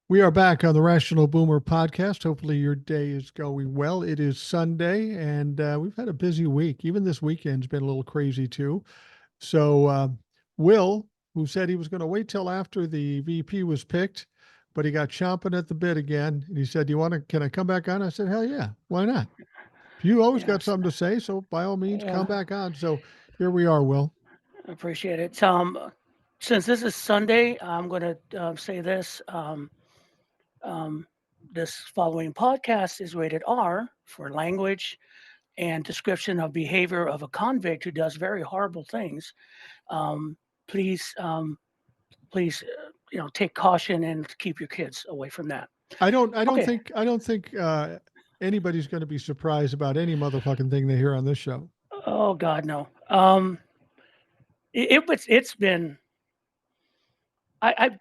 We are back on the Rational Boomer podcast. Hopefully, your day is going well. It is Sunday, and we've had a busy week. Even this weekend's been a little crazy too. So, Will, who said he was going to wait till after the VP was picked, but he got chomping at the bit again, and he said, "Do you want to? Can I come back on?" I said, "Hell yeah, why not? You always got Yes. something to say, so by all means, come Yeah, back on." So here we are, Will. I appreciate it. Since this is Sunday, I'm going to say this. Um, this following podcast is rated R for language and description of behavior of a convict who does very horrible things. Um, please, please, take caution and keep your kids away from that. Okay. I don't think anybody's going to be surprised about any motherfucking thing they hear on this show. Oh God, no. It's been. I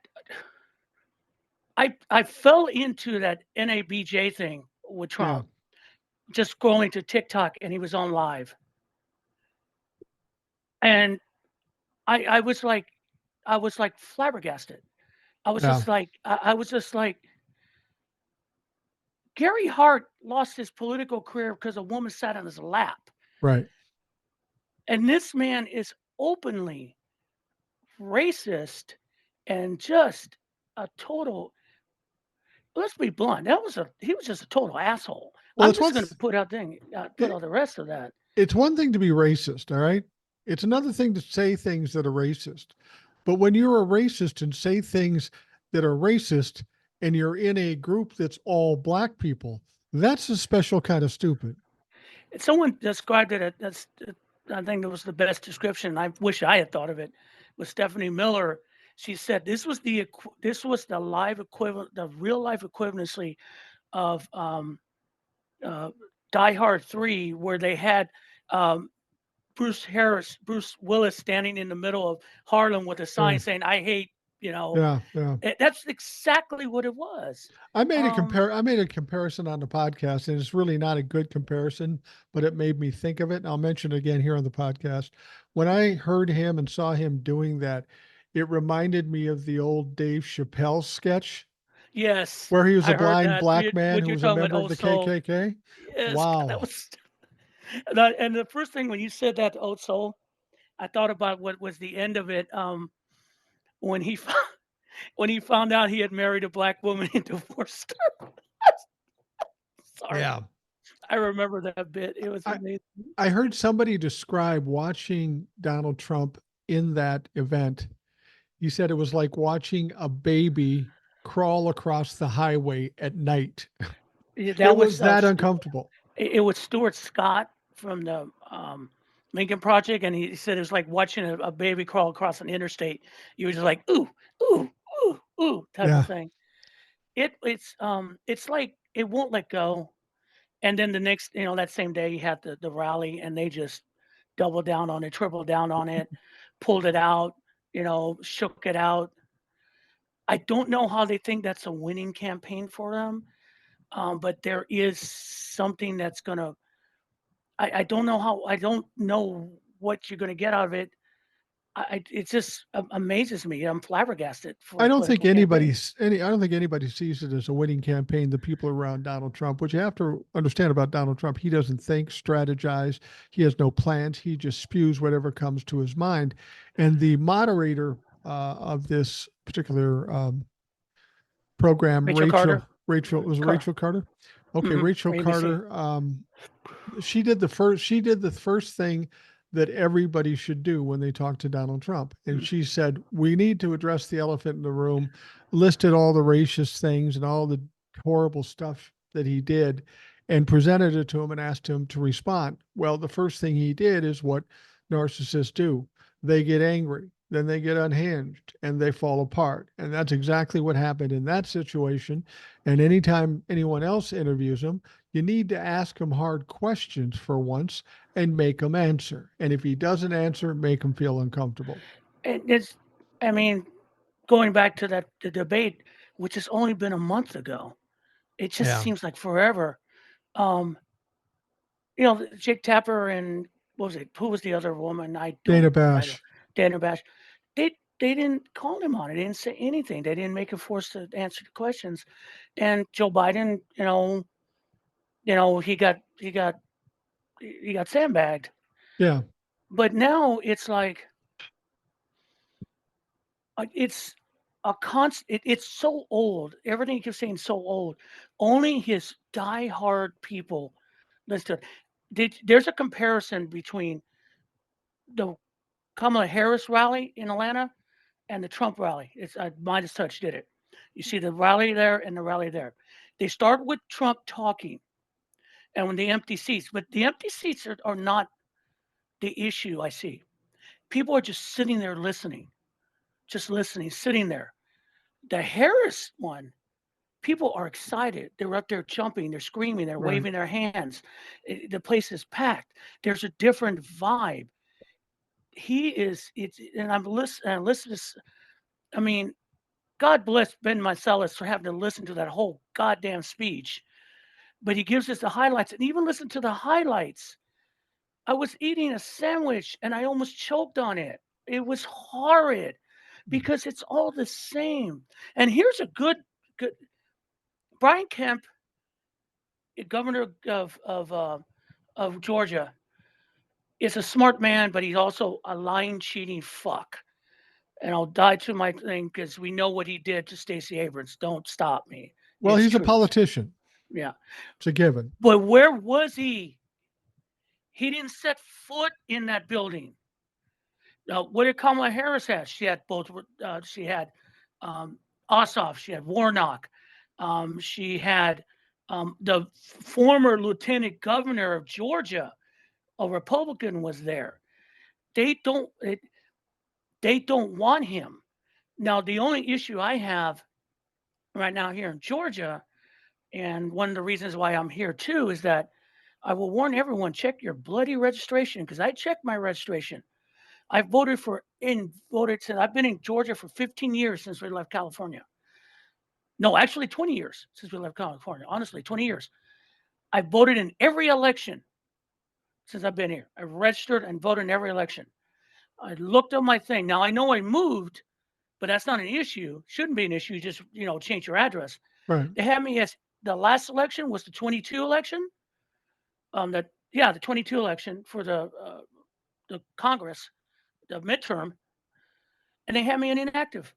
I fell into that NABJ thing with Yeah. Trump, just scrolling to TikTok, and he was on live, and I was like, flabbergasted. Yeah. I was just like, Gary Hart lost his political career because a woman sat on his lap, Right. and this man is openly racist and just a total. Let's be blunt. He was just a total asshole. Well, I'm just going to put it, all the rest of that. it's one thing to be racist, all right? It's another thing to say things that are racist. But when you're a racist and say things that are racist and you're in a group that's all black people, that's a special kind of stupid. Someone described it as I think it was the best description. I wish I had thought of it. Was Stephanie Miller? She said this was the live equivalent, the real life equivalency of uh, Die Hard 3, where they had um, Bruce Willis standing in the middle of Harlem with a sign Right. saying "I hate." You know, Yeah. Yeah. that's exactly what it was. Um, I made a comparison on the podcast, and it's really not a good comparison, but it made me think of it. And I'll mention it again here on the podcast. When I heard him and saw him doing that, it reminded me of the old Dave Chappelle sketch yes, where he was a I heard blind that. black man What who you're was a talking about? member of Oh, the so KKK. yes, that Wow. was. And the first thing when you said that to Old Soul, I thought about what was the end of it. When he when he found out he had married a black woman and divorced her. Sorry, Yeah. I remember that bit. It was I amazing. I heard somebody describe watching Donald Trump in that event. He said it was like watching a baby crawl across the highway at night. Yeah, It that was was that uncomfortable. it was Stuart Scott from the Lincoln Project, and he said it was like watching a baby crawl across an interstate. You were just like ooh, ooh, ooh, ooh type of Yeah. thing. It's like it won't let go. And then the next, that same day you had the rally, and they just doubled down on it, tripled down on it, pulled it out, shook it out. I don't know how they think that's a winning campaign for them, but there is something that's gonna. I don't know how. I don't know what you're gonna get out of it. It just amazes me. I'm flabbergasted for a political campaign. I don't think anybody sees it as a winning campaign, the people around Donald Trump. What you have to understand about Donald Trump, he doesn't think, strategize, he has no plans, he just spews whatever comes to his mind. And the moderator of this particular program, Rachel Carter. Rachel Carter? Okay, Rachel ABC. Carter. She did the first thing that everybody should do when they talk to Donald Trump. And Mm. she said, we need to address the elephant in the room, listed all the racist things and all the horrible stuff that he did, and presented it to him and asked him to respond. Well, the first thing he did is what narcissists do. They get angry, then they get unhinged, and they fall apart. And that's exactly what happened in that situation. And anytime anyone else interviews him, you need to ask him hard questions for once and make him answer. And if he doesn't answer, make him feel uncomfortable. It's, I mean, going back to the debate, which has only been a month ago, it just Yeah. seems like forever. Um, Jake Tapper and what was it? Who was the other woman? I Dana don't. I don't. Bash. Dana Bash. they didn't call him on it. They didn't say anything. They didn't make him forced to answer the questions. And Joe Biden, he got sandbagged. Yeah. But now it's like it's a constant. It's so old. Everything you're saying is so old. Only his diehard people listen to it. There's a comparison between the Kamala Harris rally in Atlanta and the Trump rally. It's Midas Touch did it. You see the rally there and the rally there. They start with Trump talking, and when the empty seats, but the empty seats are not the issue. I see people are just sitting there listening, sitting there. The Harris one, people are excited. They're up there jumping, they're screaming, they're Right. waving their hands. The place is packed. There's a different vibe. And I'm listening. I mean, God bless Ben Meiselas for having to listen to that whole goddamn speech. But he gives us the highlights, and even listen to the highlights. I was eating a sandwich and I almost choked on it. It was horrid because it's all the same. And here's a good Brian Kemp, governor of Georgia, is a smart man, but he's also a lying, cheating fuck. And I'll die to my thing because we know what he did to Stacey Abrams. Don't stop me. Well, It's he's a truth. politician. Yeah. It's a given. But where was he? He didn't set foot in that building. Now, what did Kamala Harris have? She had both. She had Ossoff. She had Warnock. She had the former lieutenant governor of Georgia, a Republican, was there. They don't. They don't want him. Now, the only issue I have right now here in Georgia, and one of the reasons why I'm here too, is that I will warn everyone: check your bloody registration, because I checked my registration. I voted since I've been in Georgia for 15 years since we left California. No, actually 20 years since we left California. Honestly, 20 years. I voted in every election since I've been here. I registered and voted in every election. I looked at my thing. Now I know I moved, but that's not an issue. Shouldn't be an issue. Just change your address. Right. They had me as the last election was the 22 election. The 22 election for the Congress, the midterm, and they had me an inactive.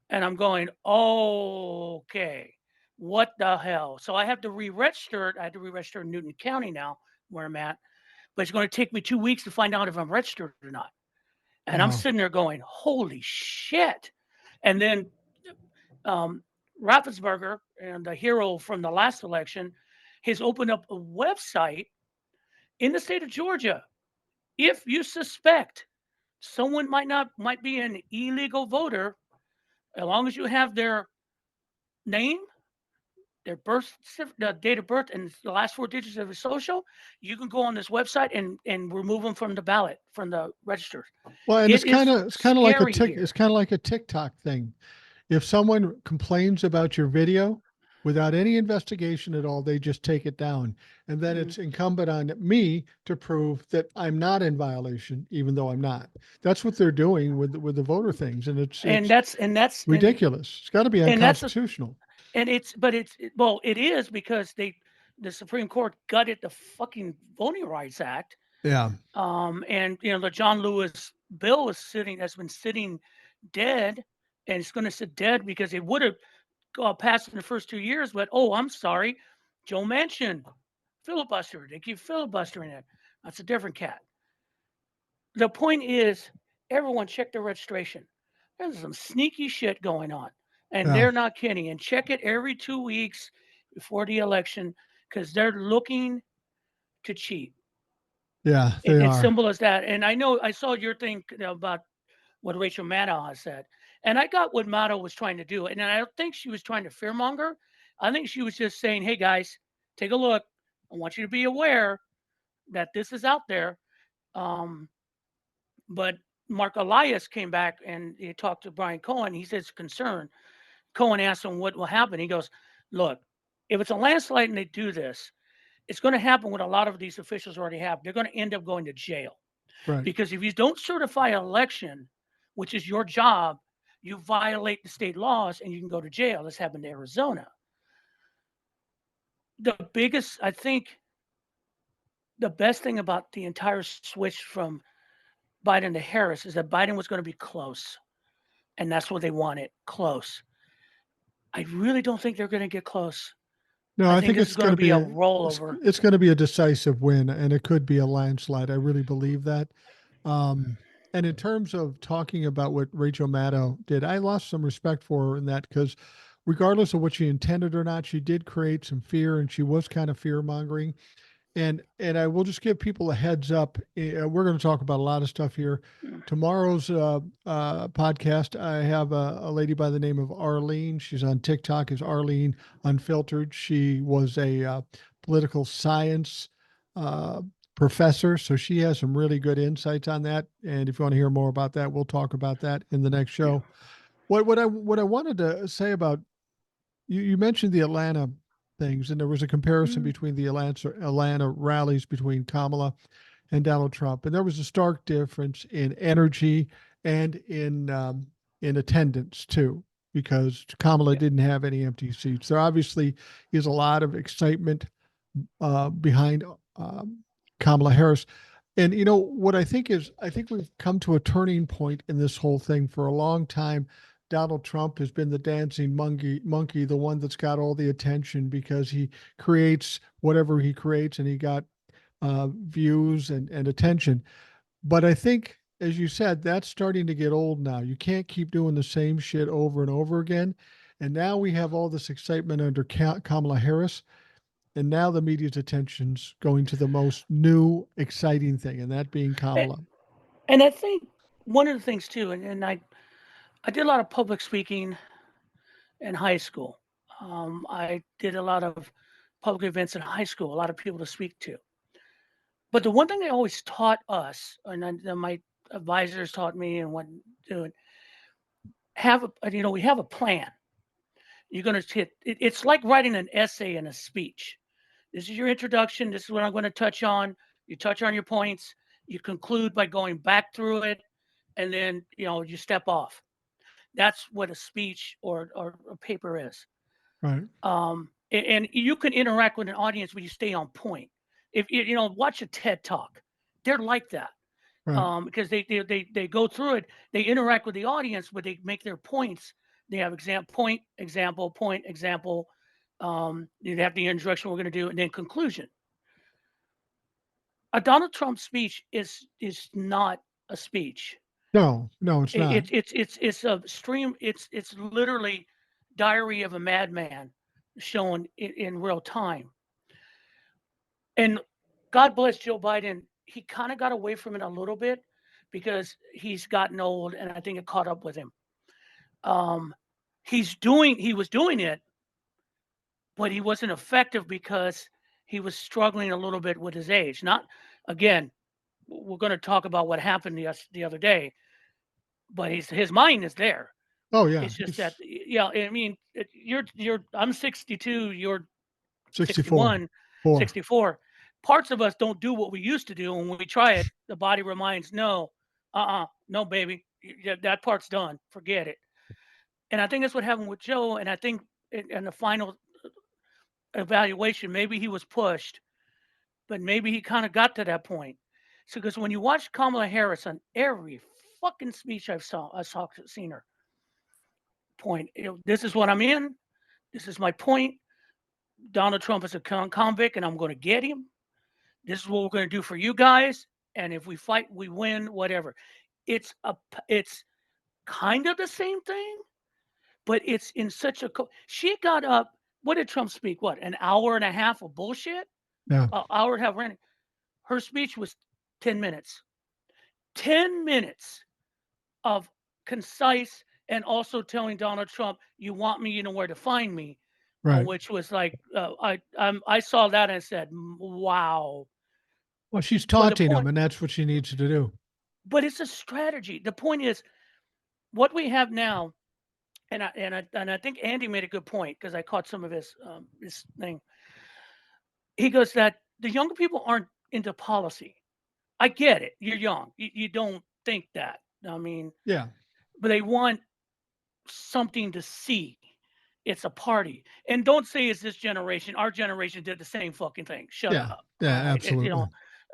And I'm going, okay, what the hell? So I have to re-register. I had to re-register in Newton County now, where I'm at. But it's going to take me 2 weeks to find out if I'm registered or not. And I'm Wow. sitting there going, holy shit. And then Raffensperger, and the hero from the last election, has opened up a website in the state of Georgia. If you suspect someone might be an illegal voter, as long as you have their name, their the date of birth, and the last 4 digits of their social, you can go on this website and remove them from the ballot, from the register. Well, and It is it's kind of like scary here. it's kind of like a TikTok thing. If someone complains about your video without any investigation at all, they just take it down. And then it's incumbent on me to prove that I'm not in violation, even though I'm not. That's what they're doing with the voter things. And it's that's ridiculous. It's got to be and that's unconstitutional. it is because the Supreme Court gutted the fucking Voting Rights Act. Yeah. And the John Lewis bill has been sitting dead, and it's going to sit dead because it would have passed in the first 2 years. But I'm sorry, Joe Manchin filibustered. They keep filibustering it. That's a different cat. The point is, everyone check their registration. There's some sneaky shit going on, and Yeah. they're not kidding. And check it every 2 weeks before the election, because they're looking to cheat. Yeah, they It's are. simple as that. And I know I saw your thing about what Rachel Maddow has said, and I got what Maddow was trying to do. And I don't think she was trying to fearmonger. I think she was just saying, "Hey guys, take a look. I want you to be aware that this is out there." But Mark Elias came back and he talked to Brian Cohen. He says concerned. Cohen asked him what will happen. He goes, "Look, if it's a landslide and they do this, it's going to happen what a lot of these officials already have. They're going to end up going to jail." Right. Because if you don't certify an election which is your job, you violate the state laws and you can go to jail. This happened to Arizona. The biggest, I think, the best thing about the entire switch from Biden to Harris is that Biden was going to be close, and that's what they wanted, close. I really don't think they're going to get close. No, I I think think this is it's going going to to be be a it's, rollover. it's going to be a decisive win, and it could be a landslide. I really believe that. Um, and in terms of talking about what Rachel Maddow did, I lost some respect for her in that because, regardless of what she intended or not, she did create some fear, and she was kind of fear mongering. And I will just give people a heads up. We're going to talk about a lot of stuff here. Mm, Tomorrow's podcast, I have a lady by the name of Arlene. She's on TikTok as Arlene Unfiltered. She was a political science uh, professor, so she has some really good insights on that. And if you want to hear more about that, we'll talk about that in the next yeah. show. What I wanted to say about you mentioned the Atlanta things, and there was a comparison Mm, between the Atlanta rallies between Kamala and Donald Trump, and there was a stark difference in energy and in attendance too, because Kamala yeah. didn't have any empty seats. There obviously is a lot of excitement behind um, Kamala Harris. And you know what I think is, I think we've come to a turning point in this whole thing. For a long time, Donald Trump has been the dancing monkey, the one that's got all the attention because he creates whatever he creates, and he got views and attention. But I think, as you said, that's starting to get old now. You can't keep doing the same shit over and over again. And now we have all this excitement under Kamala Harris, and now the media's attention's going to the most new, exciting thing, and that being A- Kamala. And I think one of the things too, and I did a lot of public speaking in high school. I did a lot of public events in high school, a lot of people to speak to. But the one thing they always taught us, and then my advisors taught me, and what doing, we have a plan. You're going to hit. It's like writing an essay and a speech. This is your introduction. This is what I'm going to touch on. You touch on your points. You conclude by going back through it, and then you step off. That's what a speech or a paper is. Right, And you can interact with an audience when you stay on point. If watch a TED talk, they're like that. right, Because they go through it, they interact with the audience, but they make their points. They have point, example, point, example. You have the introduction we're going to do, and then conclusion. A Donald Trump speech is not a speech. no, no, it's not. It's a stream. It's literally Diary of a Madman shown in real time. And God bless Joe Biden. He kind of got away from it a little bit because he's gotten old, and I think it caught up with him. Um, he was doing it, but he wasn't effective because he was struggling a little bit with his age. Not again, we're going to talk about what happened the other day, but his mind is there. Oh yeah, It's just that, he's yeah, I mean, I'm 62, you're 64, 61, 4. 64. Parts of us don't do what we used to do. And when we try it, the body reminds, no, no, baby, that part's done. Forget it. And I think that's what happened with Joe. And I think in the final evaluation, maybe he was pushed, but maybe he kind of got to that point. So, because when you watch Kamala Harris on every fucking speech seen her point, this is what I'm in. This is my point. Donald Trump is a convict, and I'm going to get him. This is what we're going to do for you guys. And if we fight, we win. Whatever. It's a. It's kind of the same thing, but it's in such a. She got up. What did Trump speak? What, an hour and a half of bullshit? Yeah, An hour and a half. Her speech was 10 minutes. 10 minutes of concise, and also telling Donald Trump, "You want me, you know where to find me." right. Which was like, I saw that and I said, "Wow." Well, she's But the taunting him, point, and that's what she needs to do. but it's a strategy. The point is, what we have now, and I think Andy made a good point because I caught some of his thing. He goes that the younger people aren't into policy. I get it. You're young. You don't think that. I mean, Yeah, but they want something to see. It's a party. And don't say it's this generation. Our generation did the same fucking thing. Shut Yeah. up. Yeah, All right. absolutely.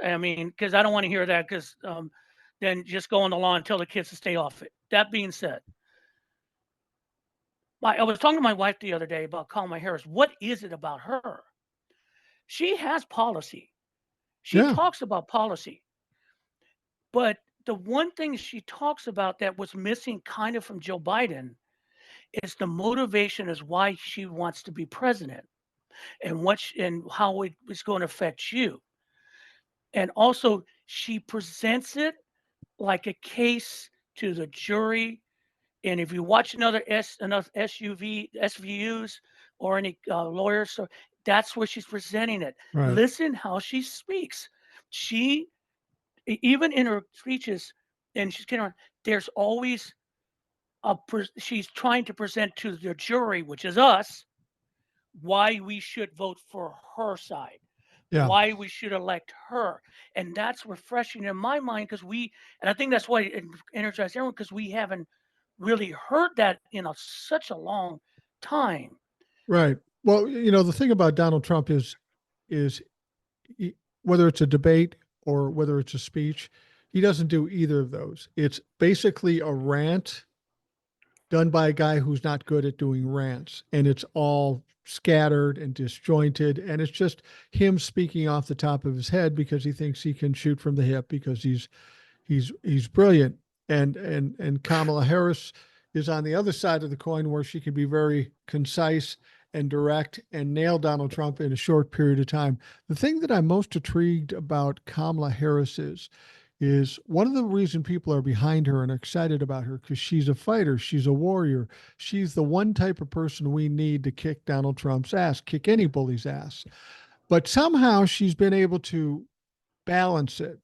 I mean, because I don't want to hear that because then just go on the lawn and tell the kids to stay off it. That being said, I was talking to my wife the other day about Kamala Harris. What is it about her? She has policy. She Yeah. talks about policy. But the one thing she talks about that was missing kind of from Joe Biden is the motivation is why she wants to be president and and how it is going to affect you. And also she presents it like a case to the jury. And if you watch enough SVUs or any lawyers, so that's where she's presenting it. Right. Listen how she speaks. She even in her speeches, and she's getting on. There's always she's trying to present to the jury, which is us, why we should vote for her side, Yeah. why we should elect her. And that's refreshing in my mind because and I think that's why it energized everyone because we haven't really heard that in such a long time. Right. Well, the thing about Donald Trump is whether it's a debate or whether it's a speech, he doesn't do either of those. It's basically a rant done by a guy who's not good at doing rants, and it's all scattered and disjointed, and it's just him speaking off the top of his head because he thinks he can shoot from the hip because he's brilliant. And Kamala Harris is on the other side of the coin where she can be very concise and direct and nail Donald Trump in a short period of time. The thing that I'm most intrigued about Kamala Harris is one of the reason people are behind her and are excited about her because she's a fighter, she's a warrior, she's the one type of person we need to kick Donald Trump's ass, kick any bully's ass. But somehow she's been able to balance it.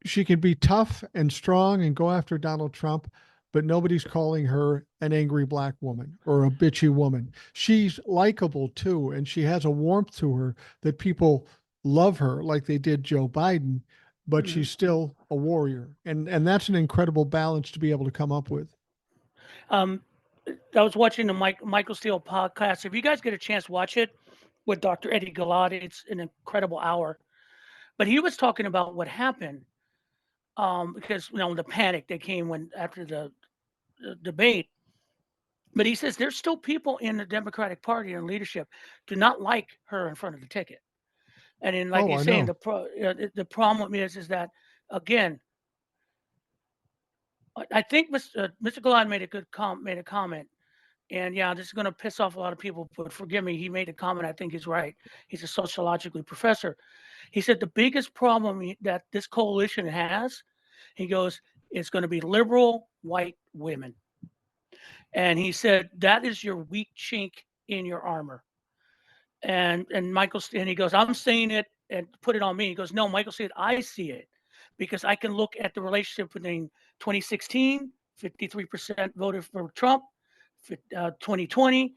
She can be tough and strong and go after Donald Trump, but nobody's calling her an angry black woman or a bitchy woman. She's likable too, and she has a warmth to her that people love her like they did Joe Biden, but Mhm. she's still a warrior. And that's an incredible balance to be able to come up with. Um, I was watching the Michael Steele podcast. If you guys get a chance, watch it with Dr. Eddie Galati. It's an incredible hour. But he was talking about what happened because the panic that came when after the debate. But he says there's still people in the Democratic Party and leadership do not like her in front of the ticket. And then, like Oh, he's I saying, know. the problem is that again, I think Mr. Galad made a comment, and yeah, this is going to piss off a lot of people, but forgive me, he made a comment. I think he's right. He's a sociologically professor. He said the biggest problem that this coalition has, he goes, it's going to be liberal white women. And he said that is your weak chink in your armor. And Michael and he goes, I'm saying it and put it on me. He goes, no, Michael said I see it because I can look at the relationship between 2016, 53% voted for Trump, 2020,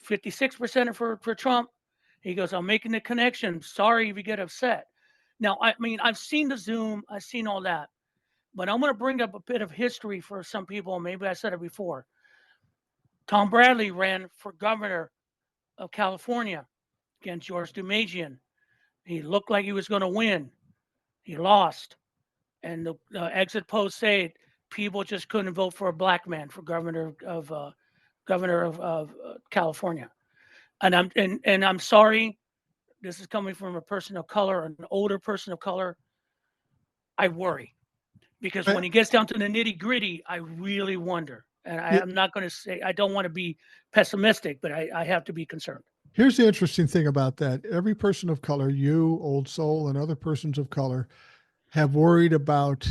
56% for Trump. He goes, I'm making the connection. Sorry if you get upset. Now, I mean, I've seen the Zoom, I've seen all that, but I'm going to bring up a bit of history for some people. Maybe I said it before. Tom Bradley ran for governor of California against George Dumagian. He looked like he was going to win. He lost. And the exit polls say people just couldn't vote for a black man for governor of California. And I'm sorry, this is coming from a person of color, an older person of color. I worry because I, when he gets down to the nitty gritty, I really wonder. And it, I'm not going to say I don't want to be pessimistic, but I have to be concerned. Here's the interesting thing about that. Every person of color, you, Old Soul, and other persons of color, have worried about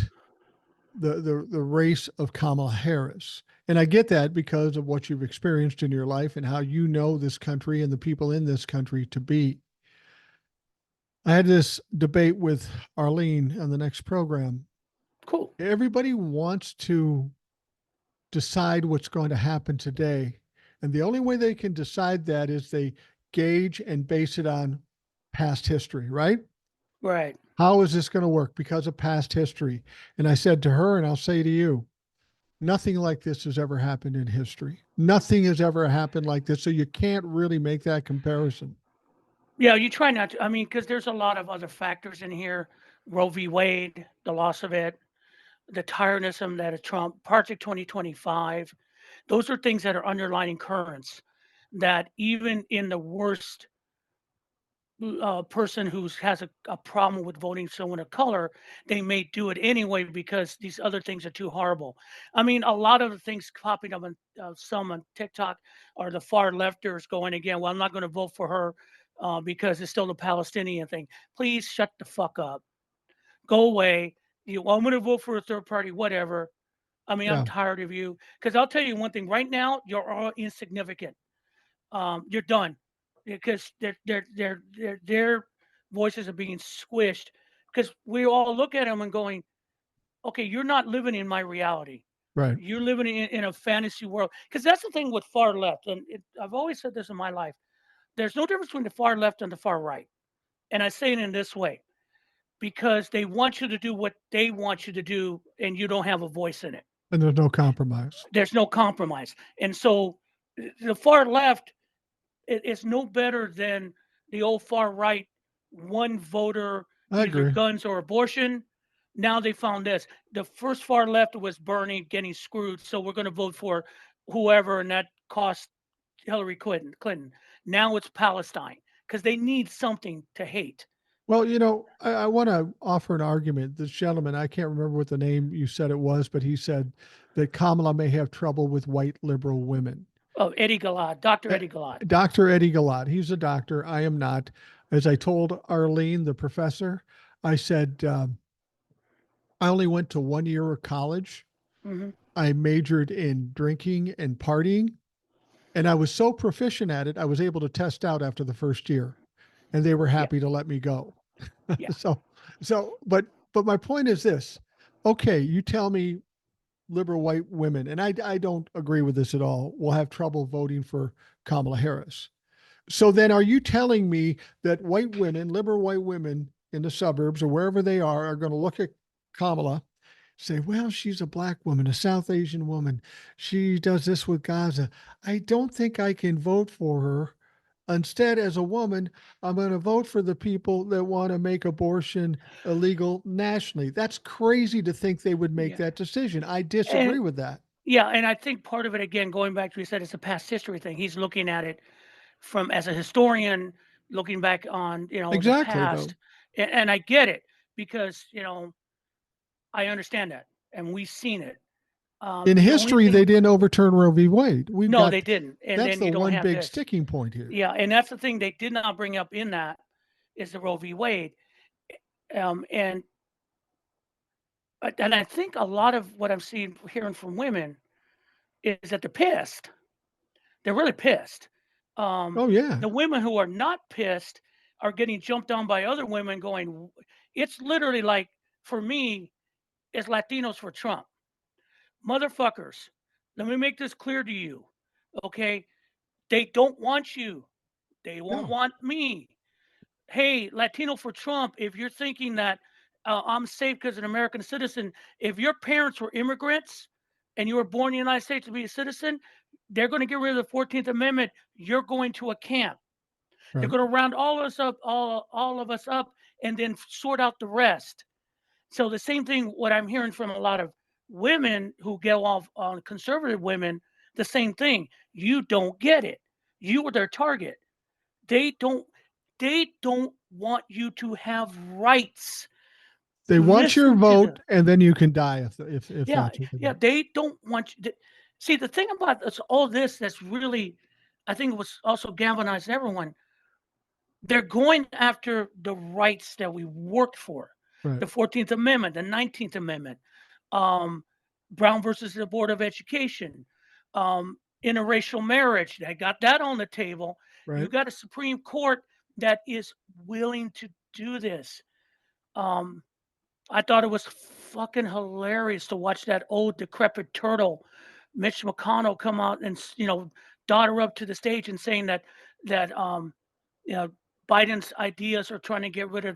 the race of Kamala Harris. And I get that because of what you've experienced in your life and how you know this country and the people in this country to be. I had this debate with Arlene on the next program. Cool. Everybody wants to decide what's going to happen today. And the only way they can decide that is they gauge and base it on past history, right? Right. How is this going to work because of past history? And I said to her, and I'll say to you, Nothing like this has ever happened in history. Nothing has ever happened like this. So you can't really make that comparison. Yeah, you try not to. I mean, because there's a lot of other factors in here. Roe v. Wade, the loss of it, the tiredness of that of Trump, Project 2025. Those are things that are underlying currents that even in the worst person who has a problem with voting someone of color, they may do it anyway because these other things are too horrible. I mean, a lot of the things popping up on some on TikTok are the far lefters going again. Well, I'm not going to vote for her because it's still the Palestinian thing. Please shut the fuck up. Go away. You want me to vote for a third party? Whatever. I mean, I'm Yeah. tired of you. Because I'll tell you one thing. Right now, you're all insignificant. You're done because their voices are being squished because we all look at them and going, okay, you're not living in my reality. Right. You're living in a fantasy world. Because that's the thing with far left. And I've always said this in my life. There's no difference between the far left and the far right. And I say it in this way because they want you to do what they want you to do and you don't have a voice in it. And there's no compromise. There's no compromise. And so the far left it's no better than the old far right, one voter, I either agree. guns or abortion. Now they found this. The first far left was Bernie getting screwed, so we're going to vote for whoever, and that cost Hillary Clinton. Now it's Palestine because they need something to hate. Well, I want to offer an argument. This gentleman, I can't remember what the name you said it was, but he said that Kamala may have trouble with white liberal women. Oh, Eddie Galad, Dr. Eh, Eddie Galad. Dr. Eddie Galad, he's a doctor. I am not. As I told Arlene, the professor, I said, I only went to 1 year of college. Hmm. I majored in drinking and partying, and I was so proficient at it, I was able to test out after the first year, and they were Yeah, happy to let me go. yeah. so, but my point is this. Okay, you tell me liberal white women, and I don't agree with this at all, will have trouble voting for Kamala Harris. So then are you telling me that white women, liberal white women in the suburbs or wherever they are going to look at Kamala, say, well, she's a black woman, a South Asian woman. She does this with Gaza. I don't think I can vote for her. Instead, as a woman, I'm going to vote for the people that want to make abortion illegal nationally. That's crazy to think they would make Yeah. that decision. I And disagree with that. yeah, and I think part of it again, going back to what you said, it's a past history thing. He's looking at it from as a historian looking back on the Exactly, though. past, and I get it because I understand that and we've seen it. In The only history, they thing, didn't overturn Roe v. Wade. We've no, got they didn't, and that's then the you don't one have big this. sticking point here. Yeah, and that's the thing they did not bring up in that is the Roe v. Wade, and I think a lot of what I'm seeing hearing from women is that they're pissed. They're really pissed. Um, Oh yeah, the women who are not pissed are getting jumped on by other women going, it's literally like, for me, it's Latinos for Trump. Motherfuckers, let me make this clear to you. Okay. They don't want you. They won't no, want me. Hey, Latino for Trump, if you're thinking that I'm safe because an American citizen, if your parents were immigrants and you were born in the United States to be a citizen, they're going to get rid of the 14th Amendment. You're going to a camp. They're right. going to round all of us up, all of us up, and then sort out the rest. So the same thing. What I'm hearing from a lot of women who go off on conservative women, the same thing. You don't get it. You are their target. They don't. They don't want you to have rights. They want your Listen to vote, them. and then you can die if Yeah, that's what they yeah. want. They don't want you. See, the thing about this, all this that's really, I think, was also galvanized everyone. They're going after the rights that we worked for, Right, the 14th Amendment, the 19th Amendment, um, Brown versus the Board of Education, interracial marriage. They got that on the table. You right. got a Supreme Court that is willing to do this. Um, I thought it was fucking hilarious to watch that old decrepit turtle, Mitch McConnell, come out and dot her up to the stage and saying that you know Biden's ideas are trying to get rid of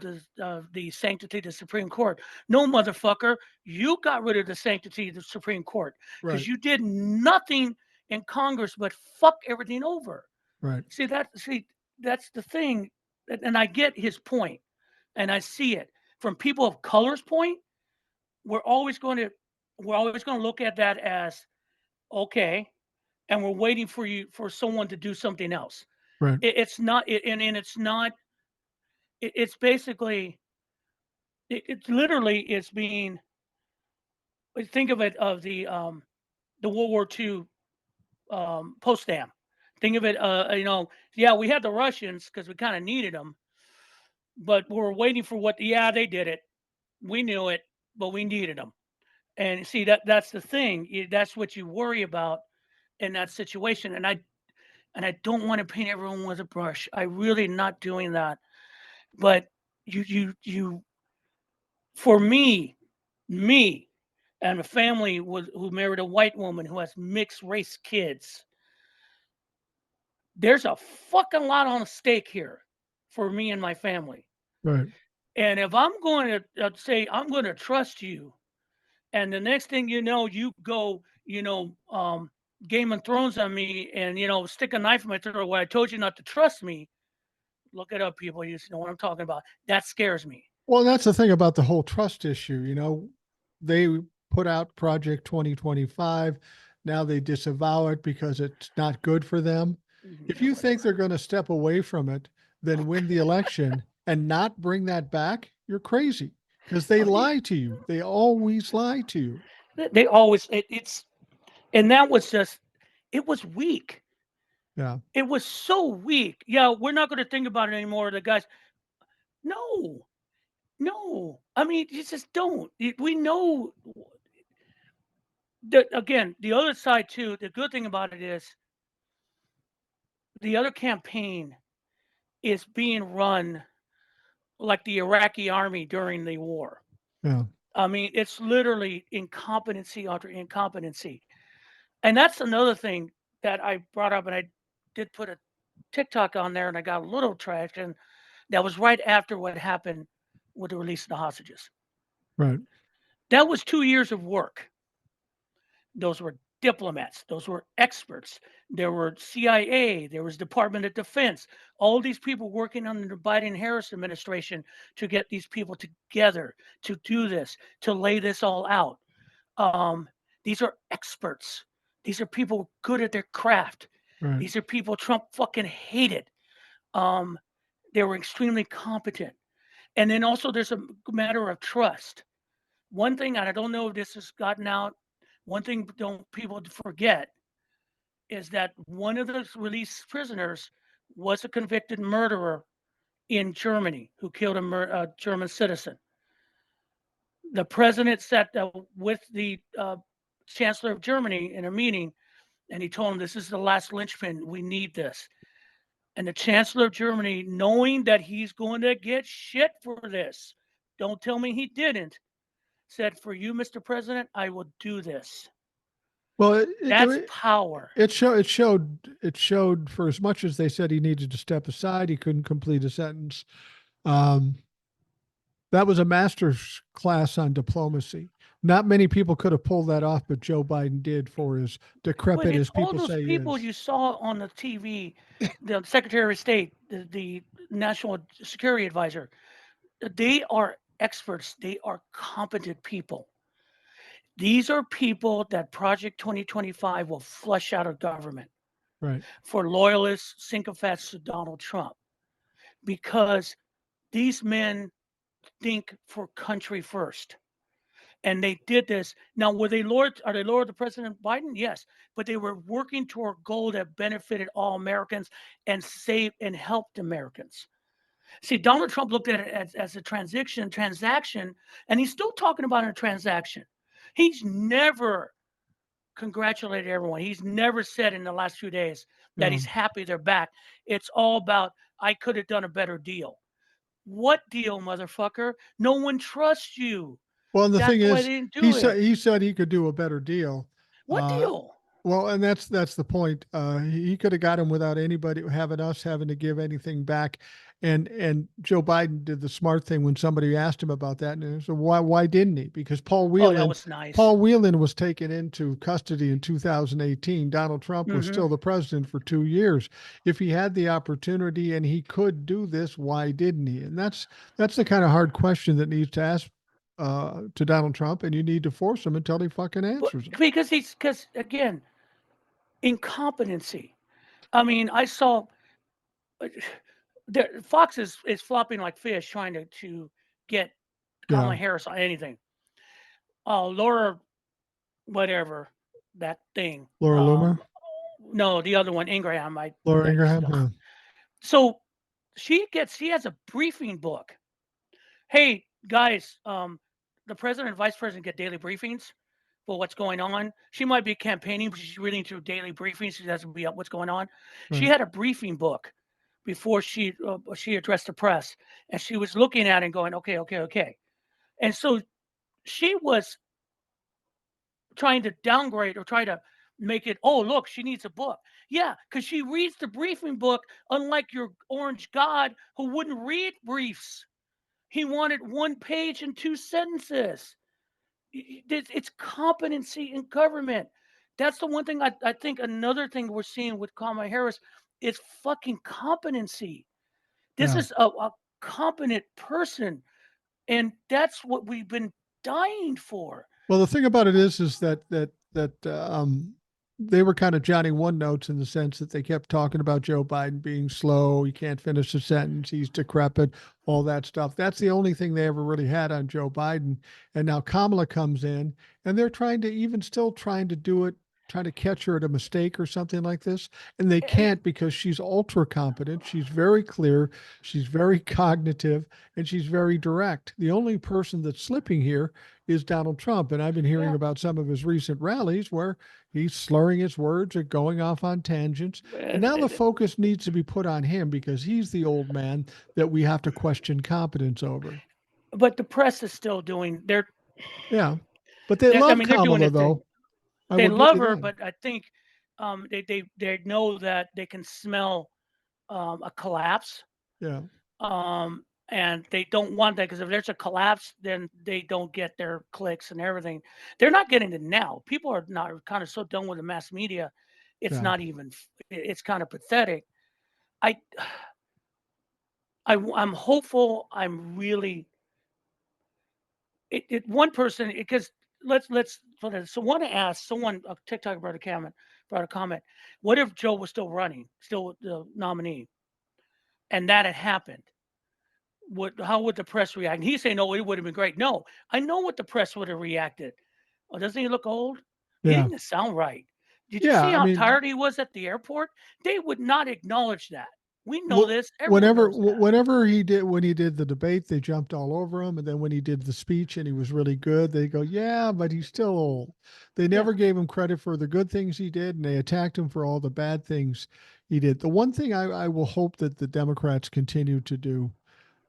the sanctity of the Supreme Court. No, motherfucker, you got rid of the sanctity of the Supreme Court because Right. you did nothing in Congress but fuck everything over. Right. See, that's the thing, and I get his point, and I see it from people of color's point. We're always going to look at that as okay, and we're waiting for someone to do something else. Right. It's not, and it's not. It's basically, it's literally, it's being. Think of it of the World War II post-dam. Think of it, yeah, we had the Russians because we kind of needed them, but we're waiting for what. Yeah, they did it. We knew it, but we needed them. And see that's the thing. That's what you worry about in that situation. And I don't want to paint everyone with a brush. I really not doing that. But you for me and a family who married a white woman who has mixed race kids, there's a fucking lot on stake here for me and my family. Right. And if I'm going to say I'm going to trust you, and the next thing you know, you go, Game of Thrones on me, and stick a knife in my throat where I told you not to trust me. Look it up, people. You know what I'm talking about. That scares me. Well, that's the thing about the whole trust issue. They put out Project 2025. Now they disavow it because it's not good for them. If Yeah, you think whatever. they're going to step away from it, then win the election and not bring that back, you're crazy because they Oh, yeah. lie to you. They always lie to you. They always it's and that was just it was weak. Yeah. It was so weak. Yeah, we're not going to think about it anymore. The guys, no, no. I mean, you just don't. We know that again. The other side too. The good thing about it is the other campaign is being run like the Iraqi army during the war. Yeah. I mean, it's literally incompetency after incompetency. And that's another thing that I brought up, and I did put a TikTok on there, and I got a little traction. That was right after what happened with the release of the hostages. Right. That was 2 years of work. Those were diplomats. Those were experts. There were CIA. There was Department of Defense. All these people working under the Biden-Harris administration to get these people together to do this, to lay this all out. These are experts. These are people good at their craft. Right. These are people Trump fucking hated. Um, they were extremely competent. And then also there's a matter of trust. One thing, and I don't know if this has gotten out, one thing don't people forget is that one of the released prisoners was a convicted murderer in Germany who killed a German citizen. The president sat with the chancellor of Germany in a meeting, and he told him, "This is the last linchpin. We need this." And the chancellor of Germany, knowing that he's going to get shit for this, don't tell me he didn't, said, "For you, Mr. President, I will do this." Well, That's power. it showed for as much as they said he needed to step aside, he couldn't complete a sentence. Um, that was a master's class on diplomacy. Not many people could have pulled that off, but Joe Biden did for as But decrepit it's as all people those say he people is. you saw on the TV, the Secretary of State, the National Security Advisor. They are experts. They are competent people. These are people that Project 2025 will flush out of government Right. for loyalists, sycophants to Donald Trump, because these men think for country first. And they did this. Now, were they loyal? Are they loyal to President Biden? Yes, but they were working toward a goal that benefited all Americans and saved and helped Americans. See, Donald Trump looked at it as a transaction, and he's still talking about a transaction. He's never congratulated everyone. He's never said in the last few days that Yeah. he's happy they're back. It's all about, I could have done a better deal. What deal, motherfucker? No one trusts you. Well, and the That's thing why is, they didn't he do said it. he said he could do a better deal. What deal? Well, and that's the point. He could have got him without anybody having us having to give anything back. And Joe Biden did the smart thing when somebody asked him about that. And so why didn't he? Because Oh, that was nice. Paul Whelan was taken into custody in 2018. Donald Trump was Hmm. still the president for 2 years. If he had the opportunity and he could do this, why didn't he? And that's the kind of hard question that needs to ask to Donald Trump, and you need to force him until he fucking But answers it. because again, incompetency. I mean, I saw uh, Fox is flopping like fish trying to get Yeah, Kamala Harris on anything. Oh, Laura, whatever that thing. Laura Loomer. No, the other one, Ingraham. Laura That used Ingraham, to. yeah. So she has a briefing book. Hey guys, the president and vice president get daily briefings for what's going on. She might be campaigning, but she's reading through daily briefings. She doesn't be up what's going on. She Right. had a briefing book before she addressed the press, and she was looking at it and going, okay, okay, okay. And so she was trying to downgrade or try to make it, oh, look, she needs a book. Yeah, because she reads the briefing book, unlike your orange god who wouldn't read briefs. He wanted one page and two sentences. It's competency in government. That's the one thing I think another thing we're seeing with Kamala Harris is fucking competency. This Yeah. is a competent person, and that's what we've been dying for. Well, the thing about it is that they were kind of Johnny One Notes in the sense that they kept talking about Joe Biden being slow. He can't finish a sentence. He's decrepit. All that stuff. That's the only thing they ever really had on Joe Biden. And now Kamala comes in, and they're trying to even still trying to do it, trying to catch her at a mistake or something like this, and they And can't because she's ultra competent. She's very clear. She's very cognitive, and she's very direct. The only person that's slipping here is Donald Trump. And I've been hearing yeah, about some of his recent rallies where he's slurring his words or going off on tangents. And and, now the and focus needs to be put on him because he's the old man that we have to question competence over. but the press is still doing Yeah. But they I love mean they're doing Kamala, their thing. though. I They will give love you her, that. but I think they know that they can smell a collapse, Yeah. and they don't want that because if there's a collapse, then they don't get their clicks and everything. They're not getting it now. People are not kind of so done with the mass media. It's Yeah. not even. It's kind of pathetic. I, I'm hopeful. I'm really one person because let's put it. So one asked someone TikTok brought a comment. What if Joe was still running, still the nominee, and that had happened? How would the press react? And he's saying, "No, it would have been great." No, I know what the press would have reacted. Oh, doesn't he look old? He Yeah. didn't sound right. Did you Yeah. see I how mean, tired he was at the airport? They would not acknowledge that. We know wh- this. Everyone knows that. whenever he did when he did the debate, they jumped all over him, and then when he did the speech and he was really good, they go, "Yeah, but he's still old." They Yeah, never gave him credit for the good things he did, and they attacked him for all the bad things he did. The one thing I will hope that the Democrats continue to do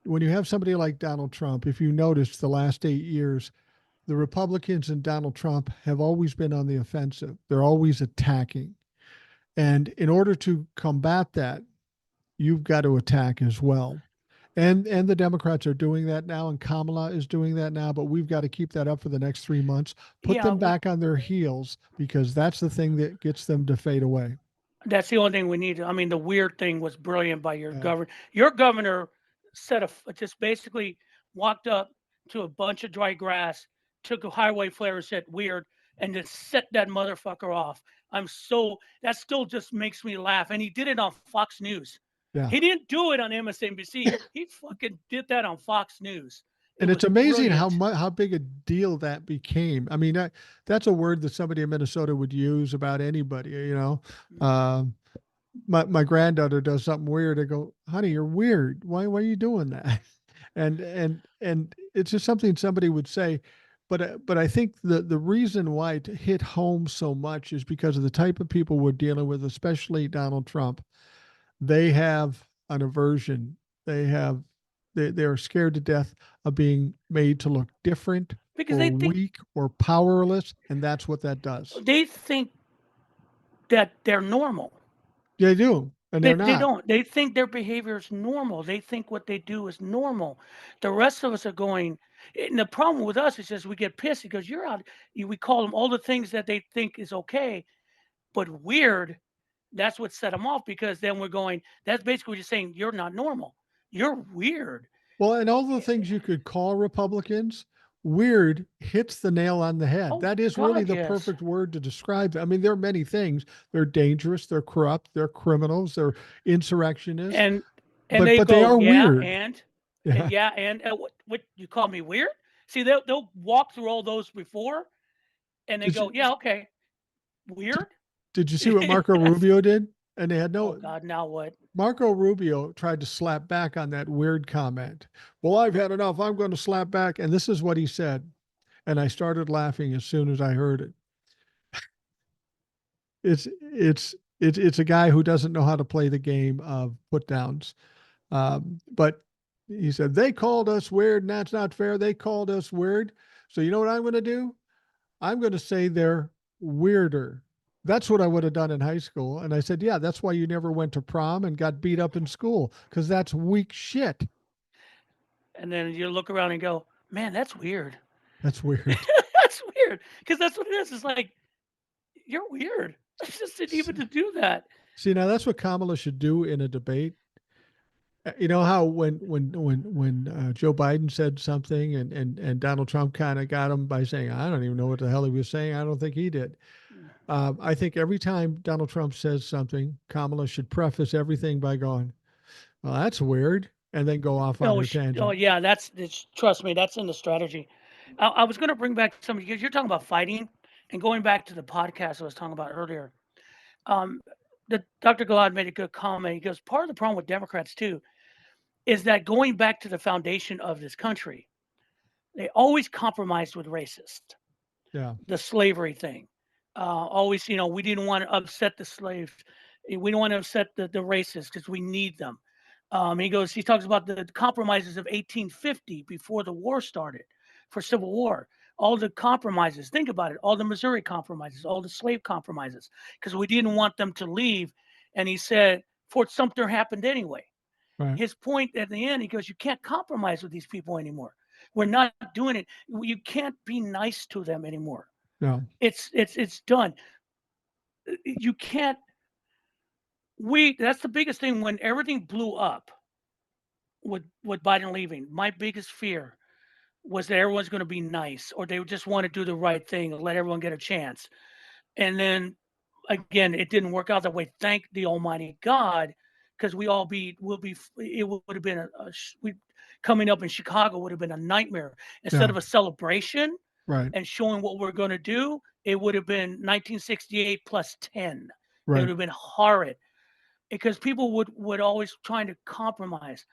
when you have somebody like Donald Trump, if you notice the last 8 years, the Republicans and Donald Trump have always been on the offensive. They're always attacking. And in order to combat that, you've got to attack as well. And the Democrats are doing that now, and Kamala is doing that now. But we've got to keep that up for the next 3 months. Put yeah. them back on their heels because that's the thing that gets them to fade away. That's the only thing we need. I mean, the weird thing was brilliant by your Yeah, governor. Your governor said just basically walked up to a bunch of dry grass, took a highway flare, and said weird, and just set that motherfucker off. That still just makes me laugh. And he did it on Fox News. yeah. He didn't do it on MSNBC. He fucking did that on Fox News. It And it's was amazing brilliant. how big a deal that became. I mean, that's a word that somebody in Minnesota would use about anybody. Um, my granddaughter does something weird. I go, "Honey, you're weird. Why are you doing that?" And it's just something somebody would say. But I think the reason why it hit home so much is because of the type of people we're dealing with, especially Donald Trump. They have an aversion. They are scared to death of being made to look different Because or weak or powerless, and that's what that does. they think that they're normal. They do, and they're They not. don't. They think their behavior is normal. They think what they do is normal. The rest of us are going. And the problem with us is just we get pissed because you're out. We call them all the things that they think is okay, but weird. That's what set them off because then we're going. That's basically just saying you're not normal. You're weird. Well, and all the things you could call Republicans, weird hits the nail on the head. Oh That is really God, the yes. perfect word to describe them. I mean, there are many things. They're dangerous, they're corrupt, they're criminals, they're insurrectionists, And they but they go, are yeah, weird. and Yeah. yeah, and what you call me weird? See, they'll walk through all those before, and they Did go, you yeah, okay, did, weird. did you see what Marco Yes. Rubio did? And they had Oh no God, now what? Marco Rubio tried to slap back on that weird comment. Well, I've had enough. I'm going to slap back. And this is what he said. And I started laughing as soon as I heard it. It's a guy who doesn't know how to play the game of put downs. But he said they called us weird, and that's not fair. They called us weird. So you know what I'm going to do? I'm going to say they're weirder. That's what I would have done in high school. And I said, yeah, that's why you never went to prom and got beat up in school because that's weak shit. And then you look around and go, man, that's weird. That's weird. That's weird because that's what it is. It's like you're weird. I just didn't even to do that. See, now that's what Kamala should do in a debate. You know how when Joe Biden said something and Donald Trump kind of got him by saying, I don't even know what the hell he was saying. I don't think he did. I think every time Donald Trump says something, Kamala should preface everything by going, well, that's weird, and then go off on Oh, her tangent. yeah, trust me, that's in the strategy. I was going to bring back some because you're talking about fighting and going back to the podcast I was talking about earlier. Um, the Dr. Gilad made a good comment. He goes, part of the problem with Democrats too is that going back to the foundation of this country, they always compromised with racist, Yeah, the slavery thing. Always, we didn't want to upset the slaves. We don't want to upset the racists because we need them. He talks about the compromises of 1850 before the war started for Civil War. All the compromises, think about it, all the Missouri compromises, all the slave compromises, because we didn't want them to leave. And he said, Fort Sumter happened anyway. right. His point at the end, he goes, you can't compromise with these people anymore. We're not doing it. You can't be nice to them anymore. No, It's done. You can't. That's the biggest thing when everything blew up with Biden leaving. My biggest fear was that everyone's going to be nice, or they just want to do the right thing and let everyone get a chance. And then again, it didn't work out that way. Thank the Almighty God, because it would have been coming up in Chicago would have been a nightmare. Instead yeah, of a celebration right, and showing what we're going to do, it would have been 1968 plus 10. It would right, have been horrid because people would always trying to compromise.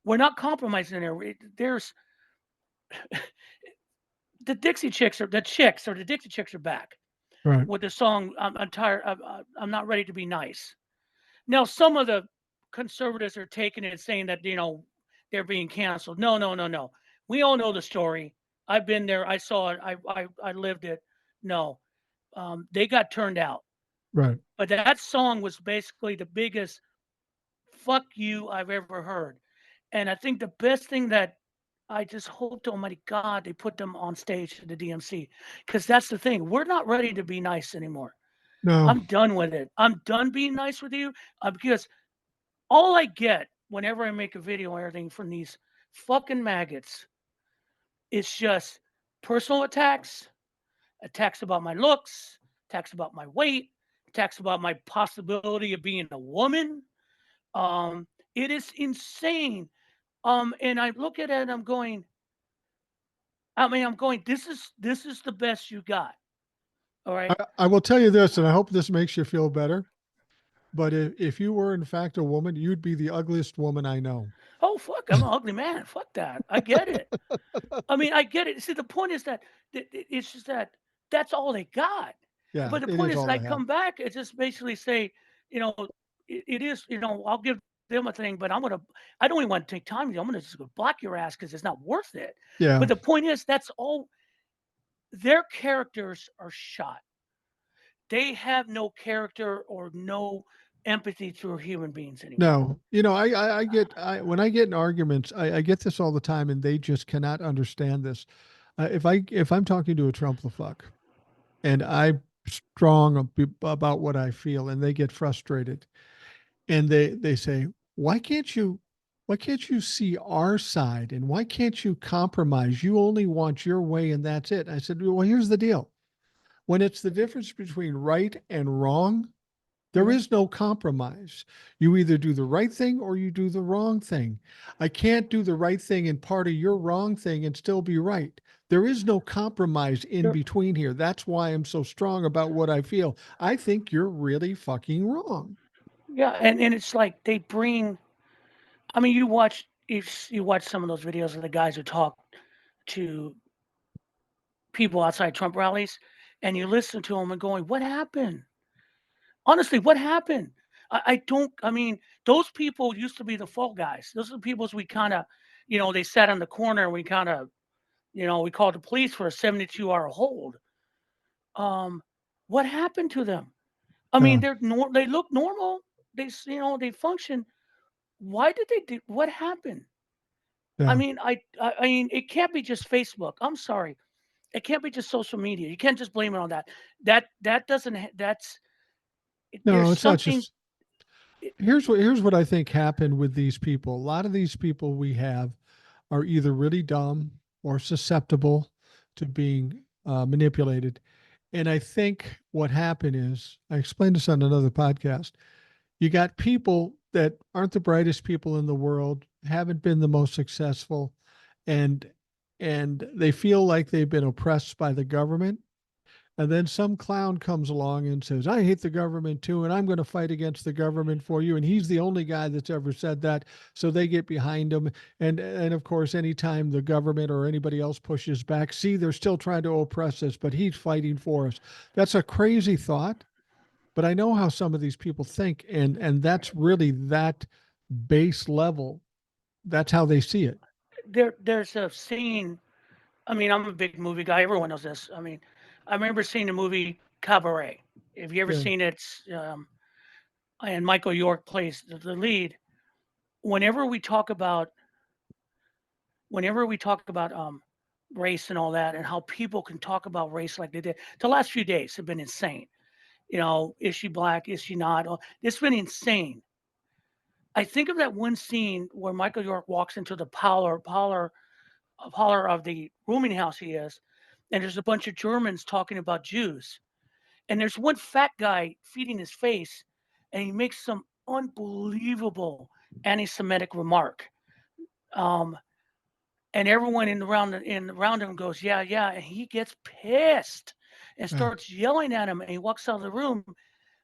We're not compromising there. There's the Dixie Chicks or the Dixie Chicks are back right. with the song I'm tired. I'm not ready to be nice. Now some of the conservatives are taking it and saying that they're being canceled. No, no, no, no. We all know the story. I've been there. I saw it. I lived it. No, they got turned out. Right. But that song was basically the biggest fuck you I've ever heard. And I think the best thing that I just hope to Almighty God they put them on stage at the DMC because that's the thing. We're not ready to be nice anymore. No, I'm done with it. I'm done being nice with you because all I get whenever I make a video or anything from these fucking maggots is just personal attacks, attacks about my looks, attacks about my weight, attacks about my possibility of being a woman. Um, it is insane. And I look at it and I'm going, this is the best you got. All right. I will tell you this, and I hope this makes you feel better. But if you were in fact a woman, you'd be the ugliest woman I know. Oh fuck, I'm an ugly man. Fuck that. I get it. I mean, I get it. See, the point is that it's just that that's all they got. Yeah, But the it point is is all that I they have. come back and just basically say, you know, it is, I'll give them a thing, but I don't even want to take time. I'm gonna just go block your ass because it's not worth it. Yeah, But the point is, that's all their characters are shot. they have no character or no empathy through human beings anymore. No, when I get in arguments, I get this all the time, and they just cannot understand this. If I'm talking to a Trump the fuck, and I'm strong about what I feel, and they get frustrated, and they say, why can't you see our side, and why can't you compromise? You only want your way, and that's it. I said, well, here's the deal. When it's the difference between right and wrong, there Mhm. is no compromise. You either do the right thing or you do the wrong thing. I can't do the right thing and part of your wrong thing and still be right. There is no compromise in There- between here. That's why I'm so strong about what I feel. I think you're really fucking wrong. Yeah, and it's like they bring. I mean, you watch some of those videos of the guys who talk to people outside Trump rallies, and you listen to them and going, "What happened? Honestly, what happened?" I don't. I mean, those people used to be the fall guys. Those are the people we kind of, they sat in the corner and we kind of, we called the police for a 72-hour hold. Um, what happened to them? I mean, Yeah, they look normal. They function. Why did they do? What happened? I yeah. mean, I mean, it can't be just Facebook. I'm sorry. It can't be just social media. You can't just blame it on that. That doesn't. That's there's No, it's not something. just here's what I think happened with these people. A lot of these people we have are either really dumb or susceptible to being manipulated. And I think what happened is, I explained this on another podcast. You got people that aren't the brightest people in the world, haven't been the most successful, and they feel like they've been oppressed by the government. And then some clown comes along and says, I hate the government too, and I'm going to fight against the government for you. And he's the only guy that's ever said that. So they get behind him. And of course, anytime the government or anybody else pushes back, see, they're still trying to oppress us, but he's fighting for us. That's a crazy thought. But I know how some of these people think, and that's really that base level. That's how they see it. There's a scene. I mean, I'm a big movie guy. Everyone knows this. I mean, I remember seeing the movie Cabaret. If you ever Yeah. seen it, and Michael York plays the lead. Whenever we talk about race and all that, and how people can talk about race like they did, the last few days have been insane. Is she black? Is she not? Oh, it's been insane. I think of that one scene where Michael York walks into the parlor of the rooming house he is, and there's a bunch of Germans talking about Jews, and there's one fat guy feeding his face, and he makes some unbelievable anti-Semitic remark. Um, and everyone around him goes, "Yeah, yeah," and he gets pissed and Yeah. starts yelling at him, and he walks out of the room.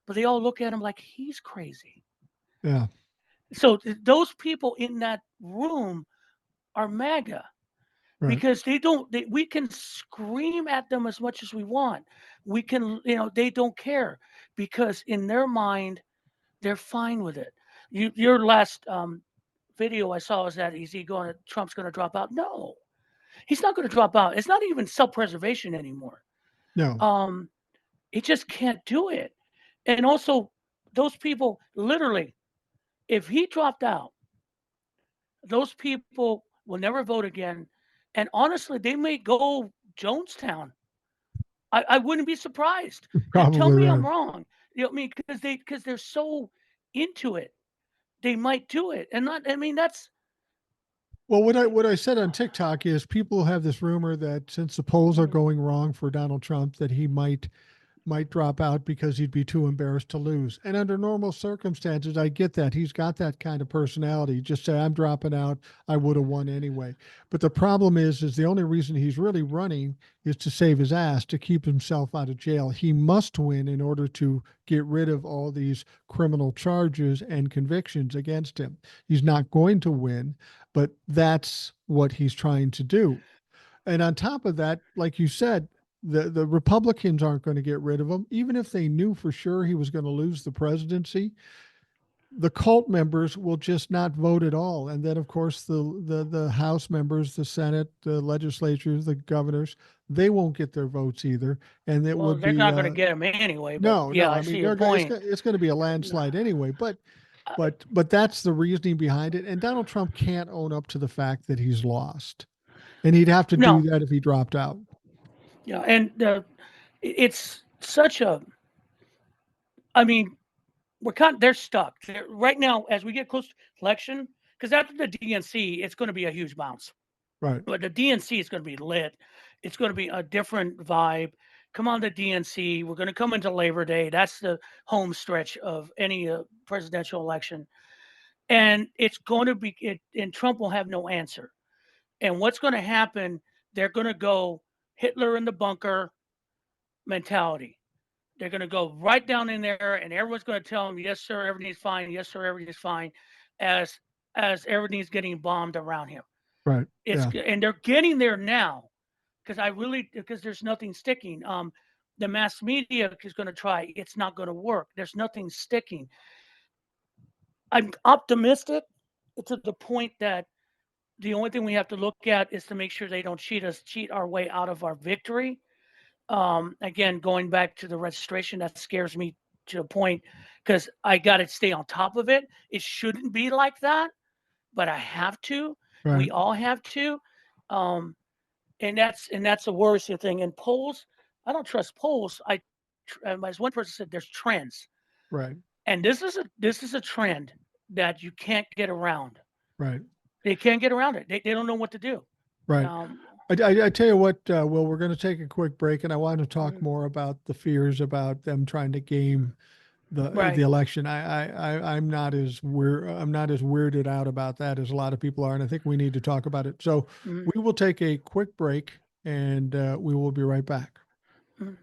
But they all look at him like he's crazy. Yeah. So those people in that room are MAGA Right. because they don't. We can scream at them as much as we want. We can, they don't care because in their mind they're fine with it. Your last video I saw was that Trump's going to drop out? No, he's not going to drop out. It's not even self-preservation anymore. No. Um, he just can't do it. And also, those people literally, if he dropped out, those people will never vote again. And honestly, they may go Jonestown. I wouldn't be surprised. Tell Probably me right. I'm wrong. I mean, because they're so into it, they might do it. And not. I mean, that's Well, what I said on TikTok is people have this rumor that since the polls are mhm. going wrong for Donald Trump, that he might drop out because he'd be too embarrassed to lose. And under normal circumstances, I get that. He's got that kind of personality. Just say, I'm dropping out. I would have won anyway. But the problem is the only reason he's really running is to save his ass, to keep himself out of jail. He must win in order to get rid of all these criminal charges and convictions against him. He's not going to win, but that's what he's trying to do. And on top of that, like you said, the Republicans aren't going to get rid of him, even if they knew for sure he was going to lose the presidency. the cult members will just not vote at all. And then, of course, the House members, the Senate, the legislatures, the governors, they won't get their votes either. And it Well, would they're be not going to get them anyway. But no, yeah, no. I I see mean, your point. it's going to be a No, landslide anyway. But I- but that's the reasoning behind it. And Donald Trump can't own up to the fact that he's lost, and he'd have to do no, that if he dropped out. yeah, and it's such a. I mean, they're stuck right now as we get close to election because after the DNC, it's going to be a huge bounce. Right, But the DNC is going to be lit. It's going to be a different vibe. Come on, the DNC. We're going to come into Labor Day. That's the home stretch of any presidential election, and it's going to be. And Trump will have no answer. And what's going to happen? They're going to go Hitler in the bunker mentality. They're going to go right down in there, and everyone's going to tell them, "Yes, sir, everything's fine. Yes, sir, everything's fine," as everything's getting bombed around him. right. It's Yeah, and they're getting there now because there's nothing sticking. The mass media is going to try. It's not going to work. There's nothing sticking. I'm optimistic to the point that the only thing we have to look at is to make sure they don't cheat our way out of our victory. Again, going back to the registration, that scares me to a point because I got to stay on top of it. It shouldn't be like that, but I have to. right, We all have to. Um, and that's a worrisome thing. And polls, I don't trust polls. As one person said, there's trends, right, and this is a trend that you can't get around. right, They can't get around it. They don't know what to do. right. Um, I tell you what, Will, we're going to take a quick break, and I want to talk mm, more about the fears about them trying to game the right. election. I'm not as weirded out about that as a lot of people are, and I think we need to talk about it. So Mm, we will take a quick break, and we will be right back. mm,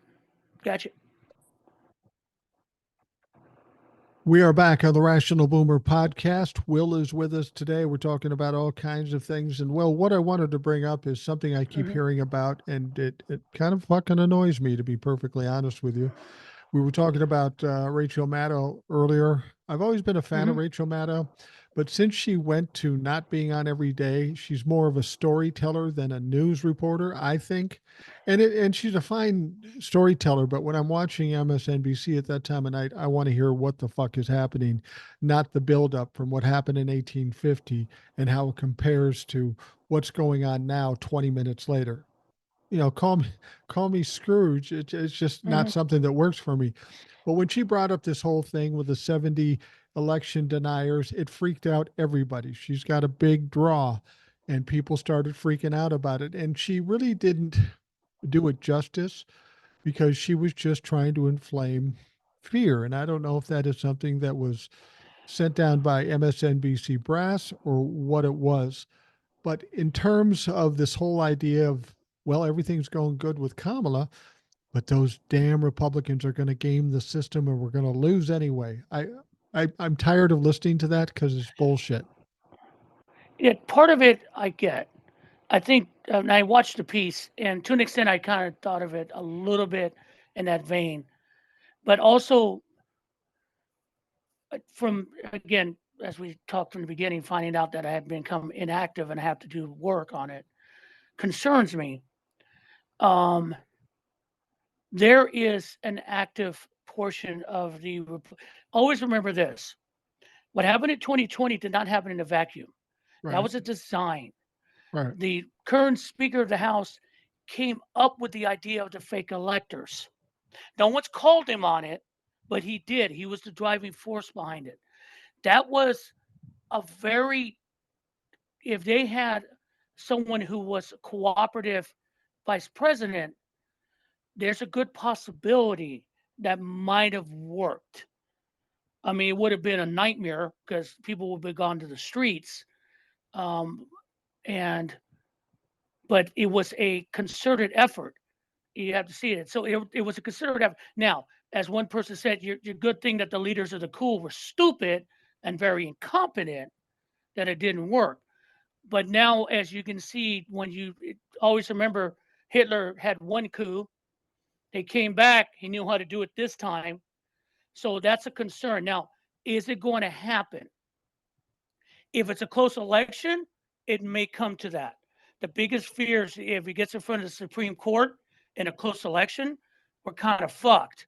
gotcha. We are back on the Rational Boomer podcast. Will is with us today. We're talking about all kinds of things. And Will, what I wanted to bring up is something I keep Hmm. hearing about, and it kind of fucking annoys me, to be perfectly honest with you. We were talking about Rachel Maddow earlier. I've always been a fan of Hmm. Rachel Maddow, but since she went to not being on every day, she's more of a storyteller than a news reporter, I think. And she's a fine storyteller, but when I'm watching MSNBC at that time of night, I want to hear what the fuck is happening, not the buildup from what happened in 1850 and how it compares to what's going on now 20 minutes later. Call me Scrooge. It's just not Hmm. something that works for me. But when she brought up this whole thing with the 70 election deniers, it freaked out everybody. She's got a big draw, and people started freaking out about it. And she really didn't do it justice because she was just trying to inflame fear. And I don't know if that is something that was sent down by MSNBC brass or what it was. But in terms of this whole idea of, well, everything's going good with Kamala, but those damn Republicans are going to game the system and we're going to lose anyway. I'm tired of listening to that because it's bullshit. Yeah, part of it I get. I think and I watched the piece, and to an extent, I kind of thought of it a little bit in that vein. But also, from again, as we talked from the beginning, finding out that I have become inactive and I have to do work on it concerns me. Um, there is an active portion of the. Always remember this: what happened in 2020 did not happen in a vacuum. That Right. was a design. Right. The current Speaker of the House came up with the idea of the fake electors. No one's called him on it, but he did. He was the driving force behind it. That was a very, if they had someone who was cooperative vice president, there's a good possibility that might have worked. I mean, it would have been a nightmare because people would have gone to the streets. Um, and, but it was a concerted effort. You have to see it. So it was a concerted effort. Now, as one person said, your good thing that the leaders of the coup were stupid and very incompetent that it didn't work. But now, as you can see, always remember Hitler had one coup. They came back. He knew how to do it this time. So that's a concern. Now, Is it going to happen? If it's a close election, it may come to that. The biggest fear is if he gets in front of the Supreme Court in a close election, we're kind of fucked.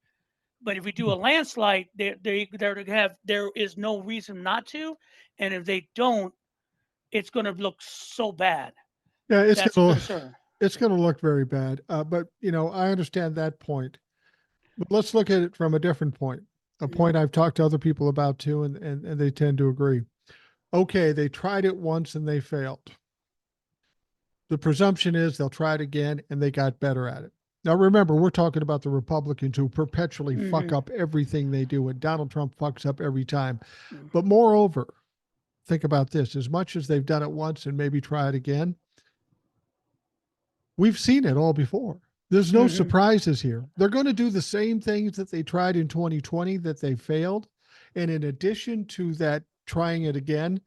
But if we do a landslide, there is no reason not to, and if they don't, it's going to look so bad. Yeah, That's a concern. it's gonna look very bad. But I understand that point. But let's look at it from a different point. A point I've talked to other people about too, and they tend to agree. Okay, they tried it once and they failed. The presumption is they'll try it again and they got better at it. Now, remember, we're talking about the Republicans who perpetually fuck up everything they do, and Donald Trump fucks up every time. But moreover, think about this: as much as they've done it once and maybe try it again, we've seen it all before. There's no surprises here. They're going to do the same things that they tried in 2020 that they failed. And in addition to that, trying it again,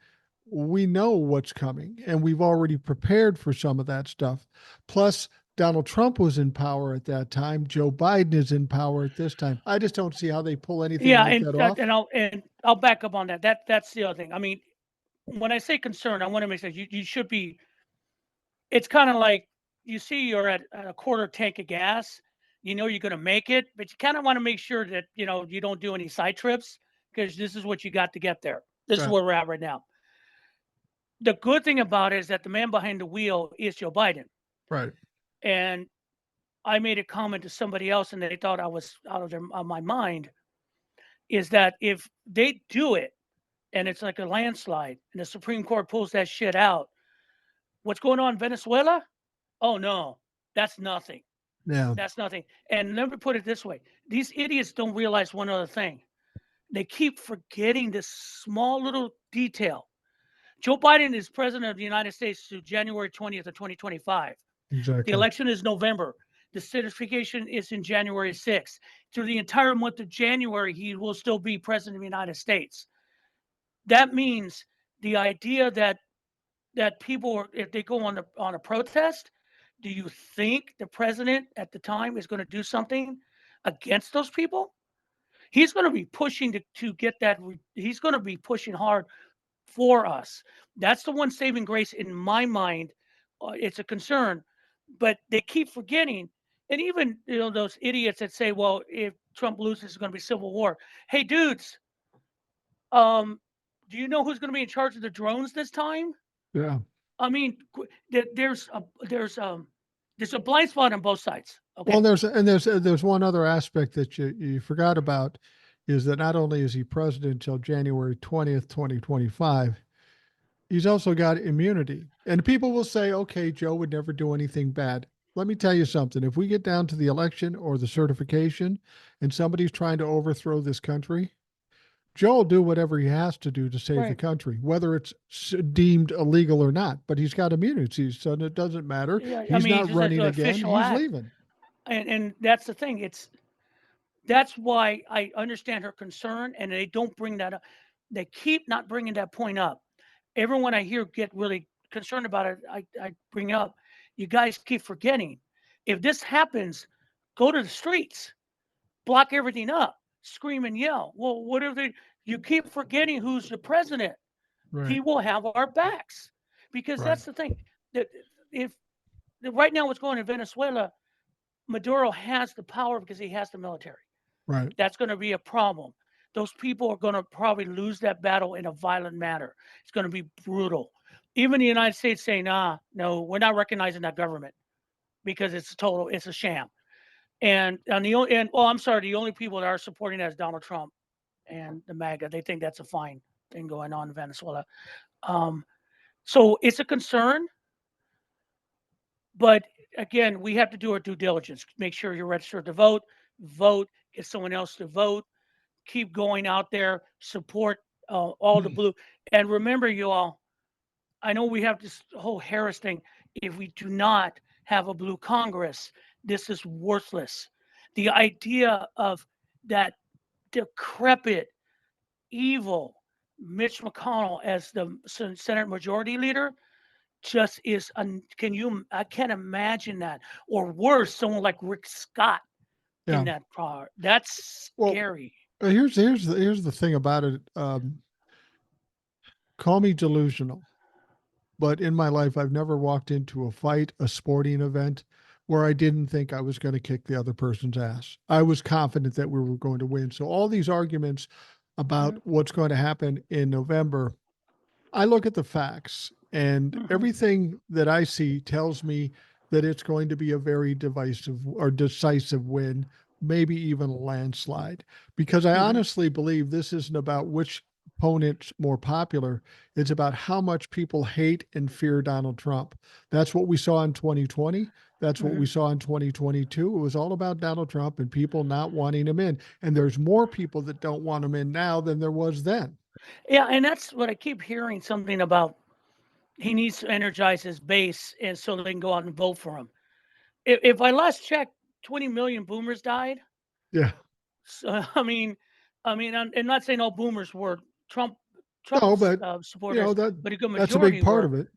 we know what's coming and we've already prepared for some of that stuff. Plus, Donald Trump was in power at that time. Joe Biden is in power at this time. I just don't see how they pull anything like that off. And I'll back up on that. That's the other thing. I mean, when I say concern, I want to make sure you should be. It's kind of like you see you're at a quarter tank of gas. You know you're going to make it, but you kind of want to make sure that you don't do any side trips because this is what you got to get there. This is where we're at right now. The good thing about it is that the man behind the wheel is Joe Biden. Right. And I made a comment to somebody else and they thought I was out of my mind, is that if they do it and it's like a landslide and the Supreme Court pulls that shit out, what's going on in Venezuela? Oh no, that's nothing. Yeah. That's nothing. And let me put it this way. These idiots don't realize one other thing. They keep forgetting this small little detail. Joe Biden is president of the United States through January 20th of 2025. Exactly. The election is November. The certification is in January 6th. Through the entire month of January, he will still be president of the United States. That means the idea that people, if they go on a protest, do you think the president at the time is going to do something against those people? He's going to be pushing to get that. He's going to be pushing hard for us. That's the one saving grace in my mind. It's a concern, but they keep forgetting. And even those idiots that say, "Well, if Trump loses, it's going to be civil war." Hey, dudes, do you know who's going to be in charge of the drones this time? Yeah. I mean, there's a blind spot on both sides. Okay. Well, there's one other aspect that you forgot about, is that not only is he president until January 20th, 2025, he's also got immunity. And people will say, okay, Joe would never do anything bad. Let me tell you something. If we get down to the election or the certification and somebody's trying to overthrow this country, Joe will do whatever he has to do to save the country, whether it's deemed illegal or not. But he's got immunity, so it doesn't matter. Yeah, He's not running again. He's leaving. And that's the thing. That's why I understand her concern, and they don't bring that up. They keep not bringing that point up. Everyone I hear get really concerned about it, I bring up. You guys keep forgetting. If this happens, go to the streets, block everything up, scream and yell. Well, what if you keep forgetting who's the president? Right. He will have our backs, because that's the thing. That if right now what's going on in Venezuela, Maduro has the power because he has the military. Right. That's going to be a problem. Those people are going to probably lose that battle in a violent manner. It's going to be brutal. Even the United States saying, no, we're not recognizing that government because it's a sham. And the only people that are supporting that is Donald Trump and the MAGA. They think that's a fine thing going on in Venezuela. So it's a concern. But again, we have to do our due diligence. Make sure you're registered to vote, get someone else to vote, keep going out there, support all the blue. And remember, you all, I know we have this whole Harris thing. If we do not have a blue Congress, this is worthless. The idea of that decrepit, evil Mitch McConnell as the Senate Majority Leader just is, I can't imagine that. Or worse, someone like Rick Scott in that part. That's scary. Here's the thing about it. Call me delusional, but in my life, I've never walked into a fight, a sporting event, where I didn't think I was going to kick the other person's ass. I was confident that we were going to win. So all these arguments about Mhm, what's going to happen in November, I look at the facts, and mhm, everything that I see tells me that it's going to be a very divisive or decisive win, maybe even a landslide. Because I mhm, honestly believe this isn't about which opponent's more popular. It's about how much people hate and fear Donald Trump. That's what we saw in 2020. That's what we mhm. saw in 2022. It was all about Donald Trump and people not wanting him in. And there's more people that don't want him in now than there was then. Yeah, and that's what I keep hearing something about. He needs to energize his base, and so they can go out and vote for him. If I last checked, 20 million boomers died. Yeah. So I'm not saying all boomers were Trump Trump No, but supporters, that but a good that's a big majority part were. of it.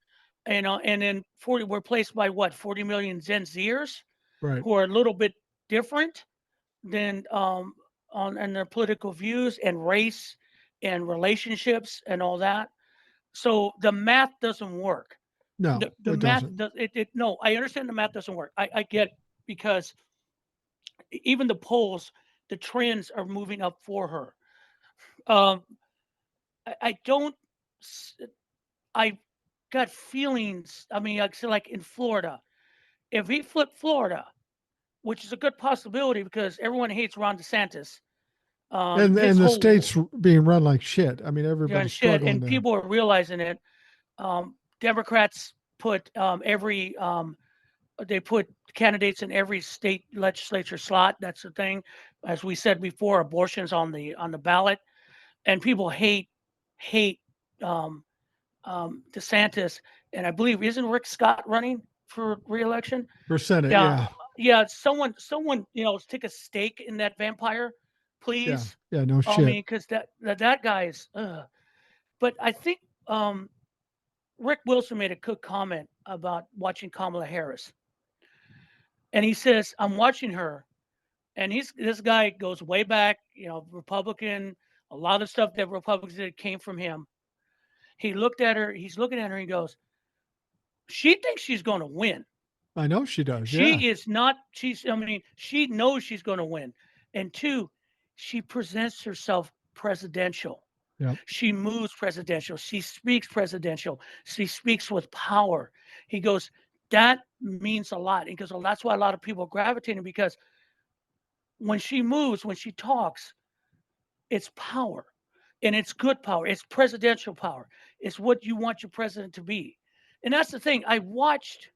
And then 40 were replaced by what, 40 million Gen Zers Right. who are a little bit different than on and their political views and race and relationships and all that. So the math doesn't work. No, The it math doesn't. does it no, I understand the math doesn't work. I get it because even the polls, the trends are moving up for her. Um, I don't. I got feelings. I mean, like in Florida, if he flipped Florida, which is a good possibility because everyone hates Ron DeSantis. His And the whole state's being run like shit. I mean, and everybody's shit, struggling and there. people are realizing it. Democrats put they put candidates in every state legislature slot. That's the thing. As we said before, abortions on the ballot, and people hate um, DeSantis, and I believe isn't Rick Scott running for reelection? For Senate, Yeah, yeah. yeah. Someone, take a stake in that vampire, Yeah. please. Yeah, no I shit. mean, because that guy is. But I think Rick Wilson made a good comment about watching Kamala Harris, and he says, "I'm watching her, and this guy goes way back. Republican. A lot of stuff that Republicans did came from him. He looked at her. He's looking at her. And he goes, she thinks she's going to win. I know she does. Yeah. She is not. I mean, she knows she's going to win. And two, she presents herself presidential. Yeah. She moves presidential. She speaks presidential. She speaks with power. He goes, that means a lot. He goes, well, that's why a lot of people are gravitating because when she moves, when she talks, it's power. And it's good power. It's presidential power. It's what you want your president to be. And that's the thing. I watched,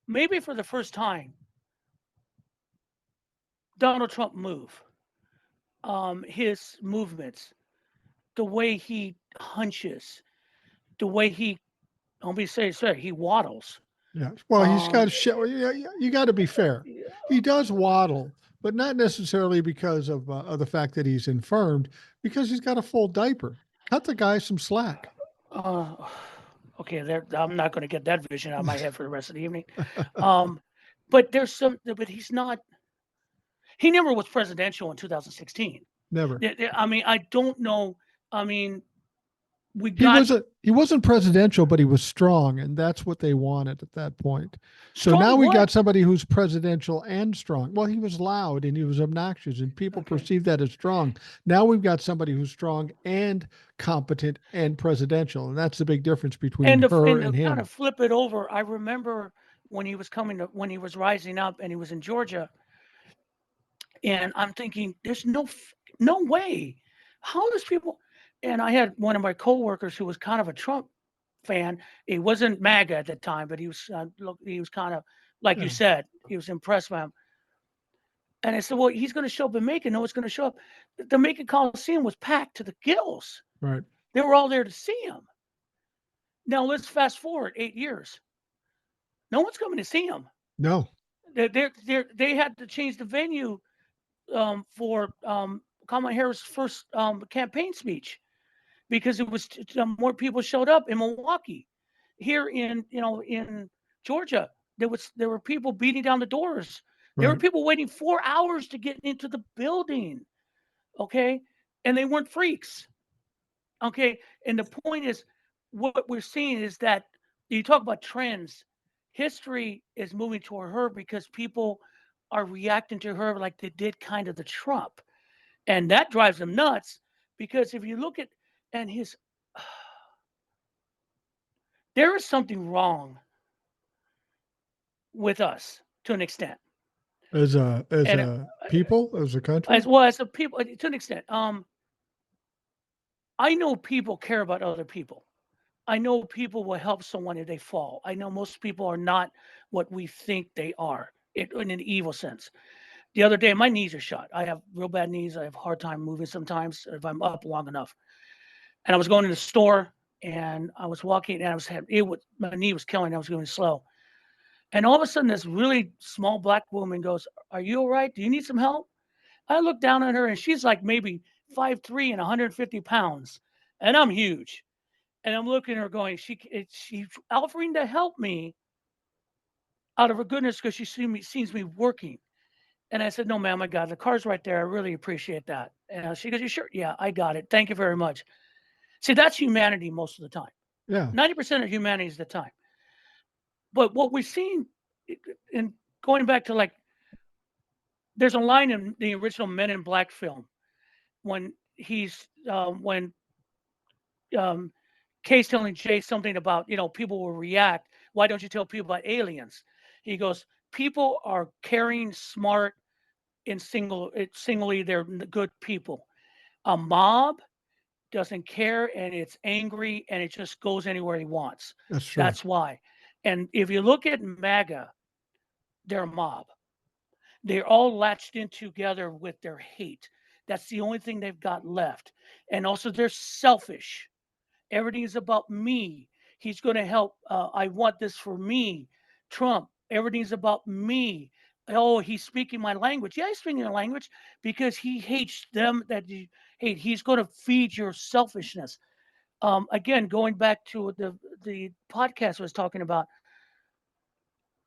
maybe for the first time, Donald Trump move, his movements, the way he hunches, the way he, don't be say, he waddles. Yeah. Well, he's got Um, to show. You got to be fair. He does waddle, but not necessarily because of the fact that he's infirmed, because he's got a full diaper. Cut the guy some slack. uh, okay, I'm not going to get that vision out of my head for the rest of the evening. Um, but but he's not. He never was presidential in 2016. Never. I mean, I don't know. I mean, we He got wasn't he wasn't presidential, but he was strong, and that's what they wanted at that point. So now strong. we What? got somebody who's presidential and strong. Well, he was loud and he was obnoxious, and people Okay. perceive that as strong. Now we've got somebody who's strong and competent and presidential, and that's the big difference between her And and to kind him. of flip it over, I remember when he was rising up and he was in Georgia, and I'm thinking, there's no way. How does people? And I had one of my coworkers who was kind of a Trump fan. He wasn't MAGA at the time, but he was kind of like you Yeah, said, he was impressed by him. And I said, well, he's going to show up in Macon. No one's going to show up. The Macon Coliseum was packed to the gills. right. They were all there to see him. Now let's fast forward 8 years. No one's coming to see him. No, They had to change the venue for Kamala Harris' first campaign speech because it was more people showed up in Milwaukee. Here in Georgia, there were people beating down the doors. There were right. people waiting 4 hours to get into the building. Okay. And they weren't freaks. Okay. And the point is, what we're seeing is that you talk about trends, history is moving toward her because people are reacting to her like they did kind of the Trump. And that drives them nuts because if you look at and his there is something wrong with us to an extent. as And a people, as a as country. well as the people to an extent. I know people care about other people. I know people will help someone if they fall. I know most people are not what we think they are in an evil sense. The other day, my knees are shot. I have real bad knees. I have a hard time moving sometimes if I'm up long enough. And I was going to the store and I was walking and my knee was killing. I was going slow. And all of a sudden, this really small black woman goes, "Are you all right? Do you need some help?" I look down at her and she's like maybe 5'3" and 150 pounds. And I'm huge. And I'm looking at her going, she's offering to help me out of her goodness because sees me working. And I said, "No, ma'am, I got it. The car's right there. I really appreciate that." And she goes, "You sure?" "Yeah, I got it. Thank you very much." See, that's humanity most of the time. Yeah, 90% of humanity is the time. But what we've seen in going back to like, there's a line in the original Men in Black film when um, Kay's telling Jay something about, people will react. Why don't you tell people about aliens? He goes, people are caring, smart, and singly they're good people. A mob doesn't care and it's angry and it just goes anywhere he wants. that's true. That's why. And if you look at MAGA, they're a mob. They're all latched in together with their hate. That's the only thing they've got left. And also, they're selfish. Everything is about me. He's going to help. I want this for me. Trump, everything's about me. Oh, he's speaking my language. Yeah, he's speaking your language because he hates them that you hate. He's going to feed your selfishness. Again, going back to the podcast I was talking about,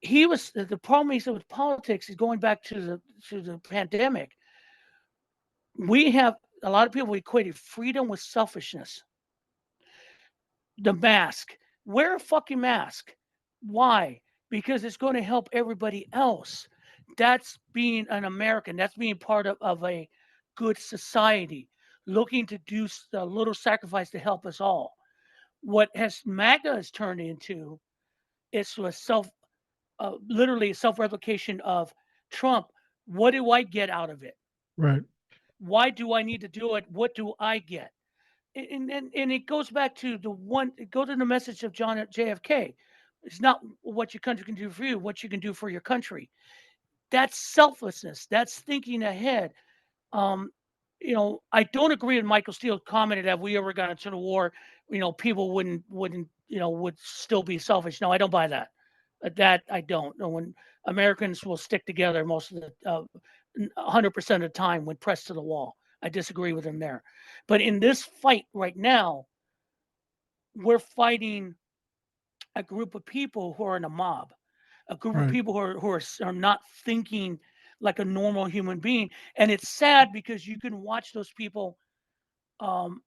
he was the problem he said with politics is going back to the pandemic. We have a lot of people equated freedom with selfishness. The mask. Wear a fucking mask. Why? Because it's going to help everybody else. That's being an American. That's being part of a good society, looking to do a little sacrifice to help us all. What has MAGA has turned into is a literally a self-replication of Trump. What do I get out of it? Right. Why do I need to do it? What do I get? And it goes back to go to the message of John at JFK. It's not what your country can do for you, what you can do for your country. That's selflessness. That's thinking ahead. Um, I don't agree with Michael Steele commented that we ever got into the war, people would still be selfish. No, I don't buy that. That I don't. No, when Americans will stick together most of the 100% of the time when pressed to the wall. I disagree with him there. But in this fight right now, we're fighting a group of people who are in a mob, a group of Right. people who are not thinking like a normal human being. And it's sad because you can watch those people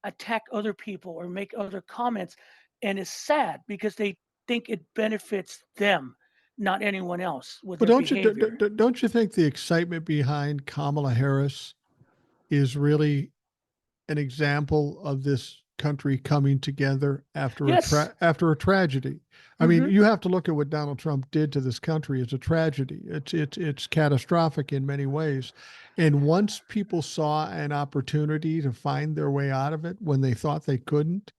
attack other people or make other comments. And it's sad because they think it benefits them, not anyone else with But their behavior. don't you think the excitement behind Kamala Harris is really an example of this country coming together Yes. after a tragedy? I mean, Hmm. you have to look at what Donald Trump did to this country as a tragedy. It's catastrophic in many ways. And once people saw an opportunity to find their way out of it when they thought they couldn't,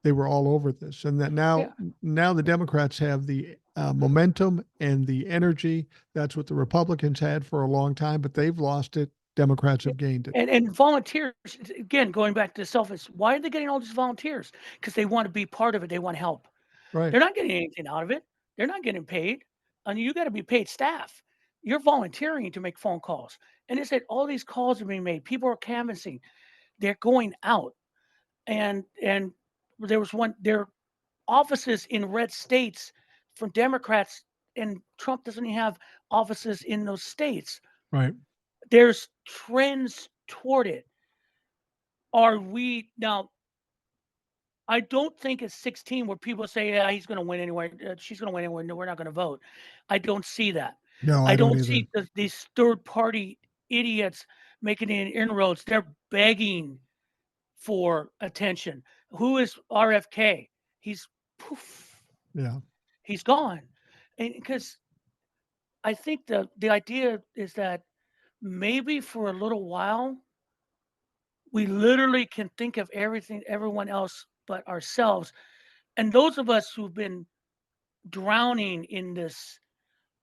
they were all over this. And that Yeah. now the Democrats have the momentum and the energy. That's what the Republicans had for a long time, but they've lost it. Democrats have gained it. And volunteers, again, going back to selfish, why are they getting all these volunteers? Because they want to be part of it. They want help. Right. They're not getting anything out of it. They're not getting paid. And you got to be paid staff. You're volunteering to make phone calls. And they said all these calls are being made. People are canvassing. They're going out. And there was their offices in red states from Democrats, and Trump doesn't even have offices in those states. Right. There's trends toward it. are we now? I don't think it's 16 where people say, "Yeah, he's going to win anyway. She's going to win anyway. No, we're not going to vote." I don't see that. No, I I don't don't either. see these third party idiots making any inroads. They're begging for attention. Who is RFK? He's poof. Yeah. He's gone, and because I think the idea is that maybe for a little while we literally can think of everyone else but ourselves. And those of us who've been drowning in this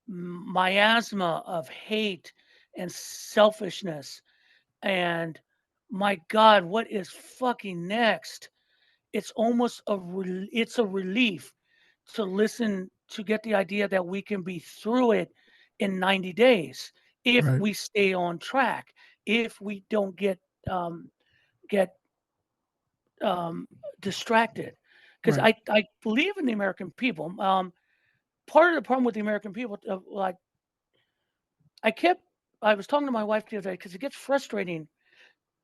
miasma of hate and selfishness and my God, what is fucking next? It's almost it's a relief to listen to get the idea that we can be through it in 90 days if Right. we stay on track, if we don't get um, distracted. Because Right. I believe in the American people. Part of the problem with the American people, like I kept, I was talking to my wife the other day because it gets frustrating,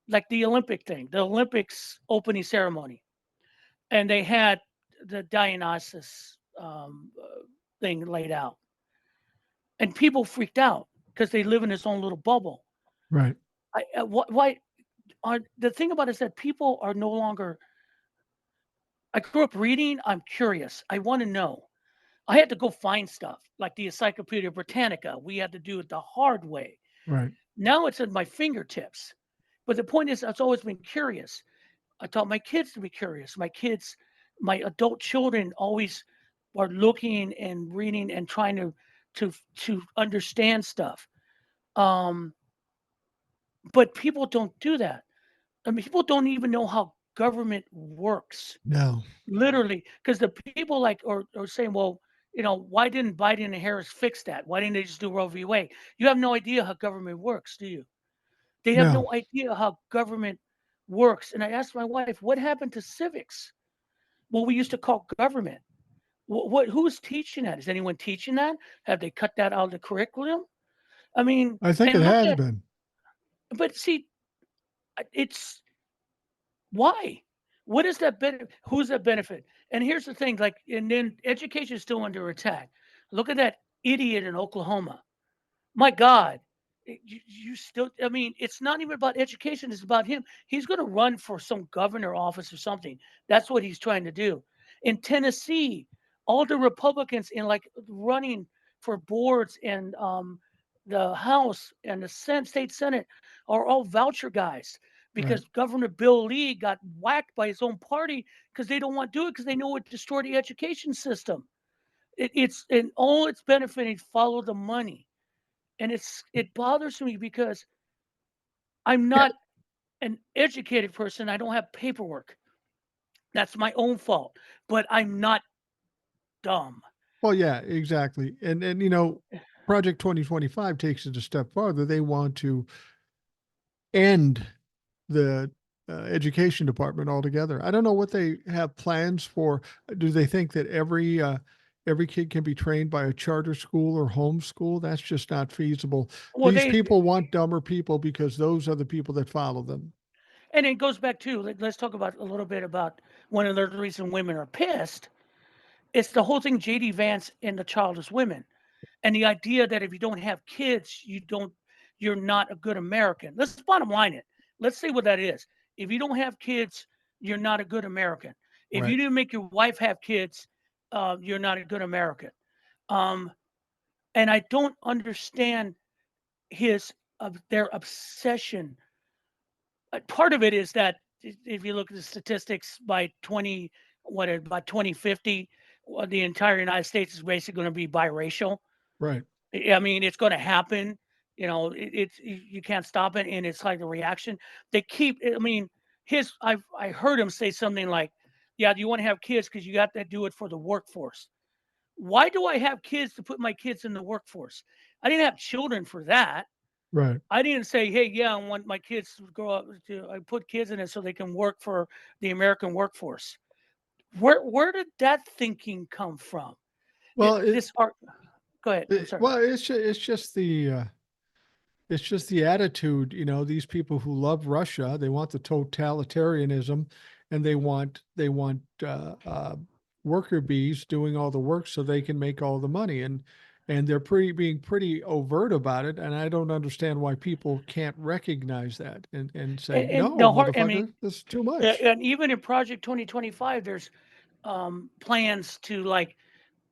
like the Olympic thing, the Olympics opening ceremony, and they had the Dionysus thing laid out, and people freaked out because they live in this own little bubble. Right. Why are the thing about it is that people are no longer. I grew up reading. I'm curious. I want to know. I had to go find stuff like the Encyclopedia Britannica. We had to do it the hard way. Right. Now it's at my fingertips. But the point is, I've always been curious. I taught my kids to be curious. My adult children always are looking and reading and trying to understand stuff. Um, but people don't do that. I mean, people don't even know how government works. No. Literally, because the people like are saying, well, why didn't Biden and Harris fix that? Why didn't they just do Roe v. Wade? You have no idea how government works, do you? They have No. no idea how government works. And I asked my wife, what happened to civics? What we used to call government. Who's teaching that? Is anyone teaching that? Have they cut that out of the curriculum? I mean, I think it and look has at, been. but see, it's why? What is that benefit? Who's that benefit? And here's the thing, like, and then education is still under attack. Look at that idiot in Oklahoma. My God, you still, I mean, it's not even about education, it's about him. He's going to run for some governor office or something. That's what he's trying to do. In Tennessee, all the Republicans in like running for boards and the House and the state Senate are all voucher guys Right. because Governor Bill Lee got whacked by his own party because they don't want to do it because they know it destroyed the education system. It's and all it's benefiting follow the money, and it bothers me because I'm Yeah. not an educated person. I don't have paperwork. That's my own fault, but I'm not dumb. Well, yeah, exactly. And Project 2025 takes it a step farther. They want to end the education department altogether. I don't know what they have plans for. Do they think that every kid can be trained by a charter school or homeschool? That's just not feasible. Well, These they people want dumber people because those are the people that follow them. and it goes back to let's talk about a little bit about one of the reasons women are pissed. It's the whole thing, JD Vance and the childless women. And the idea that if you don't have kids, you're not a good American. Let's bottom line it. Let's say what that is. If you don't have kids, you're not a good American. If you Right. didn't make your wife have kids, you're not a good American. Um, and I don't understand his their obsession. Part of it is that if you look at the statistics, by 2050, the entire United States is basically going to be biracial. Right. I mean, it's going to happen. It's you can't stop it, and it's like a reaction. They keep. I mean, I heard him say something like, "Yeah, do you want to have kids because you got to do it for the workforce?" Why do I have kids to put my kids in the workforce? I didn't have children for that. Right. I didn't say, "Hey, yeah, I want my kids to grow up." I put kids in it so they can work for the American workforce. Where did that thinking come from? Well, This art. Go ahead. I'm sorry. well, it's just the It's just the attitude, these people who love Russia, they want the totalitarianism, and they want worker bees doing all the work so they can make all the money, and they're being pretty overt about it, and I don't understand why people can't recognize that and say, And no, the hard, I motherfucker, mean, this is too much. and even in Project 2025, there's plans to like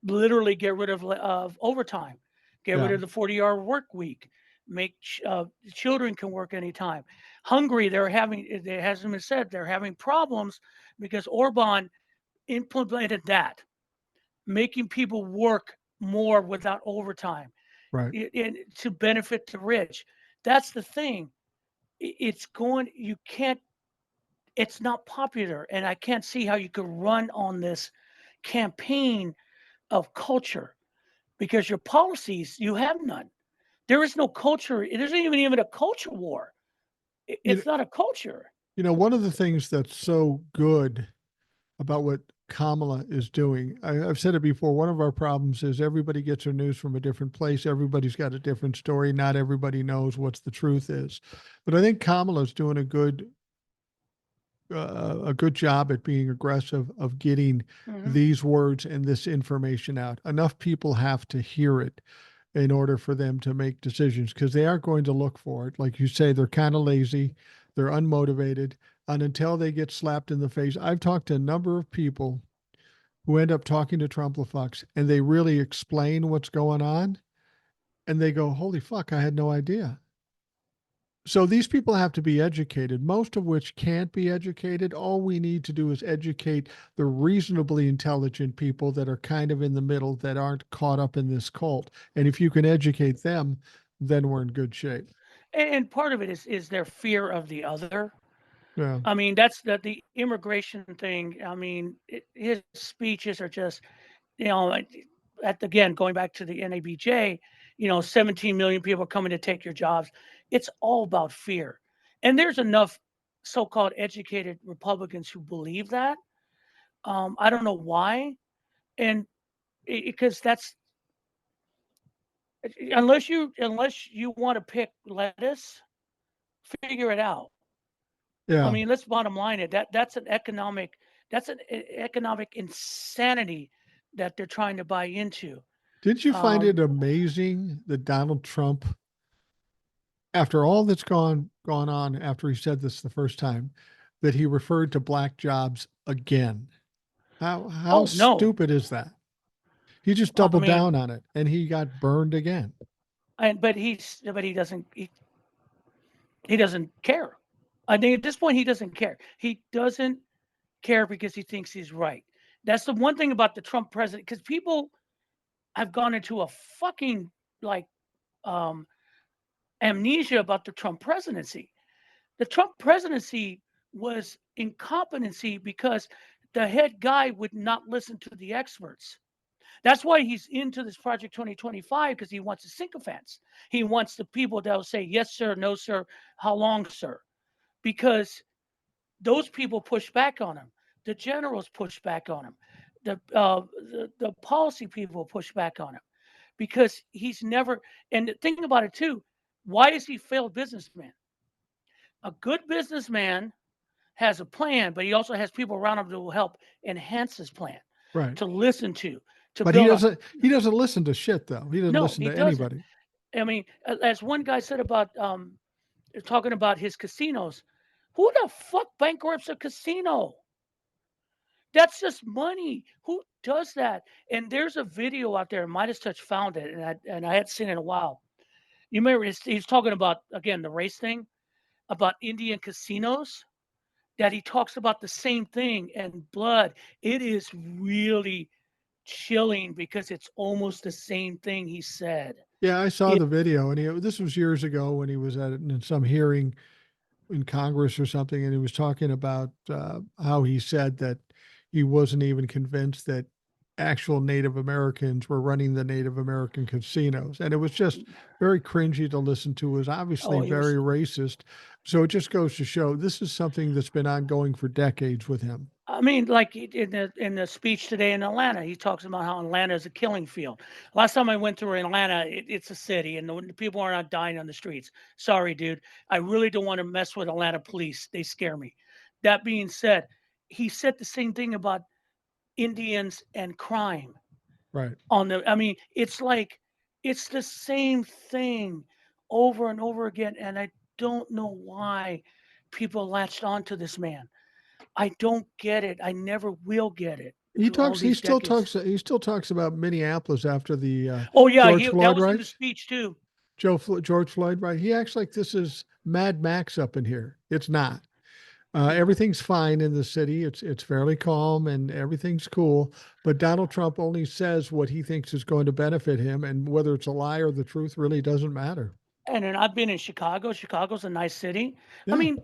literally get rid of overtime, get rid Yeah, of the 40-hour work week, make children can work anytime. Hungary, it hasn't been said, they're having problems because Orban implemented that, making people work more without overtime right. to benefit the rich. That's the thing. It's going, you can't, it's not popular. And I can't see how you could run on this campaign of culture because your policies, you have none. There is no culture. There isn't even a culture war. You know, It's not a culture. one of the things that's so good about what Kamala is doing. I've said it before. One of our problems is everybody gets their news from a different place. Everybody's got a different story. Not everybody knows what's the truth is. But I think Kamala's doing a good job at being aggressive of getting Mhm. these words and this information out. Enough people have to hear it in order for them to make decisions because they aren't going to look for it. Like you say, they're kind of lazy, they're unmotivated, and until they get slapped in the face. I've talked to a number of people who end up talking to Trumplafucks and they really explain what's going on and they go, holy fuck, I had no idea. So these people have to be educated, most of which can't be educated. All we need to do is educate the reasonably intelligent people that are kind of in the middle that aren't caught up in this cult. And if you can educate them, then we're in good shape. And part of it is their fear of the other. Yeah. I mean, that's the immigration thing. I mean, his speeches are just, you know, again, going back to the NABJ, 17 million people coming to take your jobs. It's all about fear. And there's enough so-called educated Republicans who believe that. I don't know why. And because that's unless you want to pick lettuce, figure it out. I Yeah. mean, let's bottom line it. That's an economic insanity that they're trying to buy into. Did you find Um, it amazing that Donald Trump, after all that's gone on after he said this the first time, that he referred to black jobs again? How oh no, stupid is that? He just I doubled mean, down on it and he got burned again. but he doesn't care. I think at this point he doesn't care. He doesn't care because he thinks he's right. That's the one thing about the Trump president because people have gone into a fucking like um, amnesia about the Trump presidency. The Trump presidency was incompetency because the head guy would not listen to the experts. That's why he's into this Project 2025 because he wants a sycophants. He wants the people that will say, yes, sir, no, sir, how long, sir? Because those people push back on him. The generals push back on him. The policy people push back on him because he's never. And the thing about it too, why is he failed businessman? A good businessman has a plan, but he also has people around him that will help enhance his plan, Right. to listen to But he build on. doesn't listen to shit though. He doesn't No, listen he to doesn't. anybody. I mean, as one guy said about talking about his casinos, who the fuck bankrupts a casino? That's just money. Who does that? And there's a video out there. Midas Touch found it, and I hadn't seen it in a while. You remember he's talking about again the race thing about Indian casinos that he talks about the same thing and blood. It is really chilling because it's almost the same thing he said. Yeah, I saw It, the video and this was years ago when he was in some hearing in Congress or something, and he was talking about how he said that he wasn't even convinced that actual Native Americans were running the Native American casinos, and it was just very cringy to listen to. It was obviously oh, he very was racist. So it just goes to show this is something that's been ongoing for decades with him. I mean, like in the speech today in Atlanta, he talks about how Atlanta is a killing field. Last time I went through Atlanta, it's a city, and the people are not dying on the streets. Sorry, dude. I really don't want to mess with Atlanta police. They scare me. That being said, he said the same thing about Indians and crime Right. on the. I mean, it's like it's the same thing over and over again, and I don't know why people latched onto this man. I don't get it. I never will get it He through all talks. He these still decades. talks. He still talks about Minneapolis after the Oh yeah, George he that Floyd was in the riots. speech too. George Floyd, right? He acts like this is Mad Max up in here. It's not. No. Everything's fine in the city. It's fairly calm and everything's cool. But Donald Trump only says what he thinks is going to benefit him, and whether it's a lie or the truth really doesn't matter. And then I've been in Chicago. Chicago's a nice city. I Yeah. mean,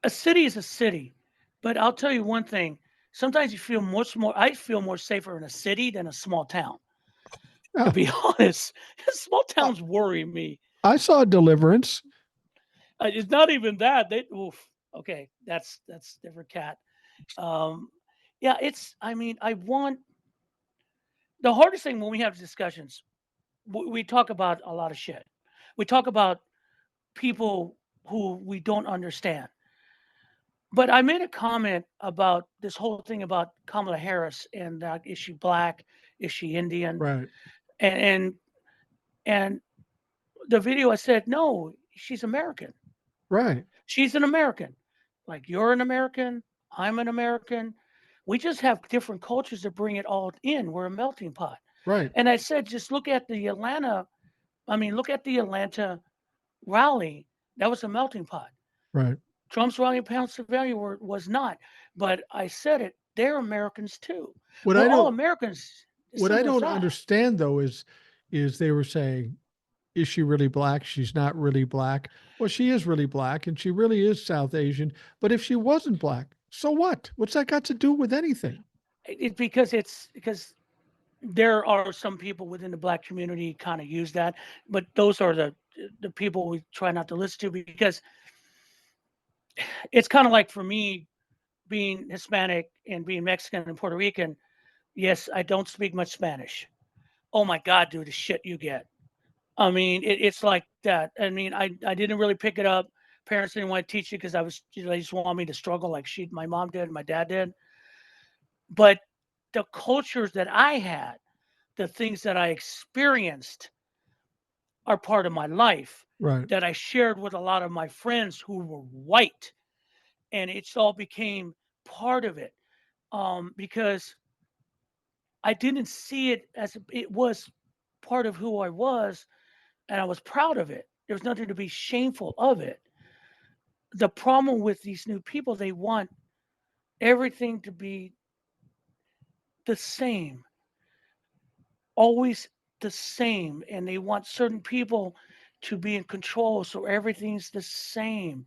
a city is a city. But I'll tell you one thing. Sometimes you feel much more I feel more safer in a city than a small town. To Yeah. be honest, small I towns worry me. I saw Deliverance. It's not even that. They oof. Okay, that's different cat. Um, yeah, it's. I mean, I want the hardest thing when we have discussions. We talk about a lot of shit. We talk about people who we don't understand. But I made a comment about this whole thing about Kamala Harris and is she black? Is she Indian? Right. And and the video I said no, she's American. Right. She's an American. Like you're an American. I'm an American. We just have different cultures that bring it all in. We're a melting pot. Right. And I said, just look at the Atlanta. I mean, look at the Atlanta rally. That was a melting pot. Right. Trump's rally in Pennsylvania was not. But I said it. They're Americans too. What We're I all don't Americans. what I Simple as don't that. understand though is they were saying, is she really black? She's not really black. Well, she is really black and she really is South Asian. But if she wasn't black, so what? What's that got to do with anything? It's because there are some people within the black community kind of use that, but those are the people we try not to listen to because it's kind of like for me being Hispanic and being Mexican and Puerto Rican. Yes, I don't speak much Spanish. Oh my God, dude, the shit you get. I mean, it's like that. I mean, I didn't really pick it up. Parents didn't want to teach it because they just want me to struggle like my mom did, my dad did. But the cultures that I had, the things that I experienced are part of my life Right. that I shared with a lot of my friends who were white, and it's all became part of it because I didn't see it as it was part of who I was, and I was proud of it. There was nothing to be shameful of it. The problem with these new people, they want everything to be the same, always the same, and they want certain people to be in control, so everything's the same.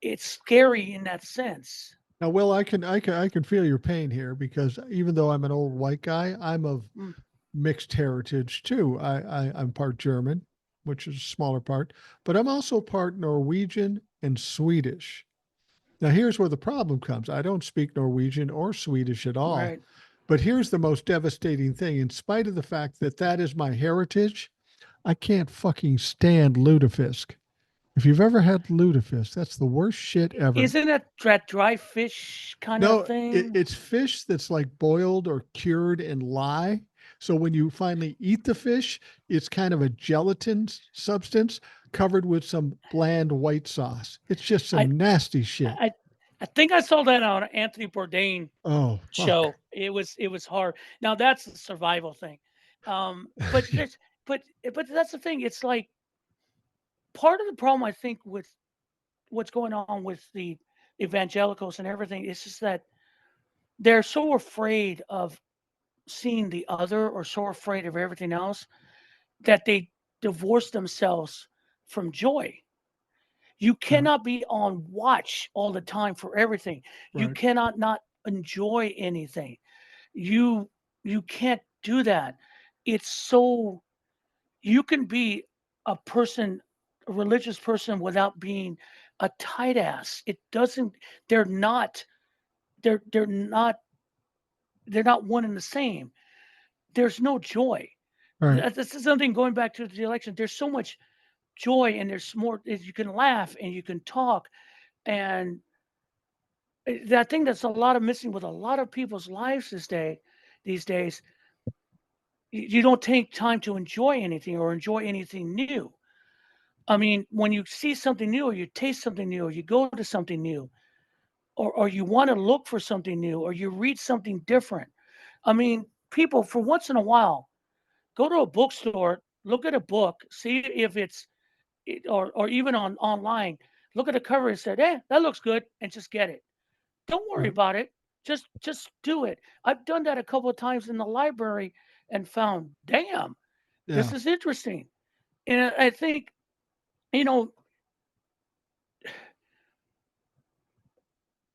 It's scary in that sense. Now, Will, I can feel your pain here because even though I'm an old white guy, I'm of Mm, mixed heritage too. I'm part German, which is a smaller part, but I'm also part Norwegian and Swedish. Now, here's where the problem comes. I don't speak Norwegian or Swedish at all. right. But here's the most devastating thing. In spite of the fact that that is my heritage, I can't fucking stand lutefisk. If you've ever had lutefisk, that's the worst shit ever. Isn't it that dry fish kind of No, thing? it's fish that's like boiled or cured in lye. So when you finally eat the fish, it's kind of a gelatin substance covered with some bland white sauce. It's just I some nasty shit. I I think I saw that on Anthony Bourdain Oh, fuck. show. It was hard. Now that's a survival thing. But there's but that's the thing. It's like part of the problem I think with what's going on with the evangelicals and everything is just that they're so afraid of seeing the other or so afraid of everything else that they divorce themselves from joy. You Yeah, cannot be on watch all the time for everything. You right. cannot not enjoy anything. You you can't do that. It's so you can be a religious person without being a tight ass. It doesn't they're not they're not one and the same. There's no joy. Right. This is something going back to the election. There's so much joy, and there's more. You can laugh and you can talk, and I think that's a lot of missing with a lot of people's lives these days. You don't take time to enjoy anything or enjoy anything new. I mean, when you see something new, or you taste something new, or you go to something new, or you want to look for something new, or you read something different. I mean, people, for once in a while, go to a bookstore, look at a book, see if or even online, look at the cover and say, that looks good, and just get it. Don't worry Right. about it. Just do it. I've done that a couple of times in the library and found, damn, this Yeah. is interesting. And I think, you know,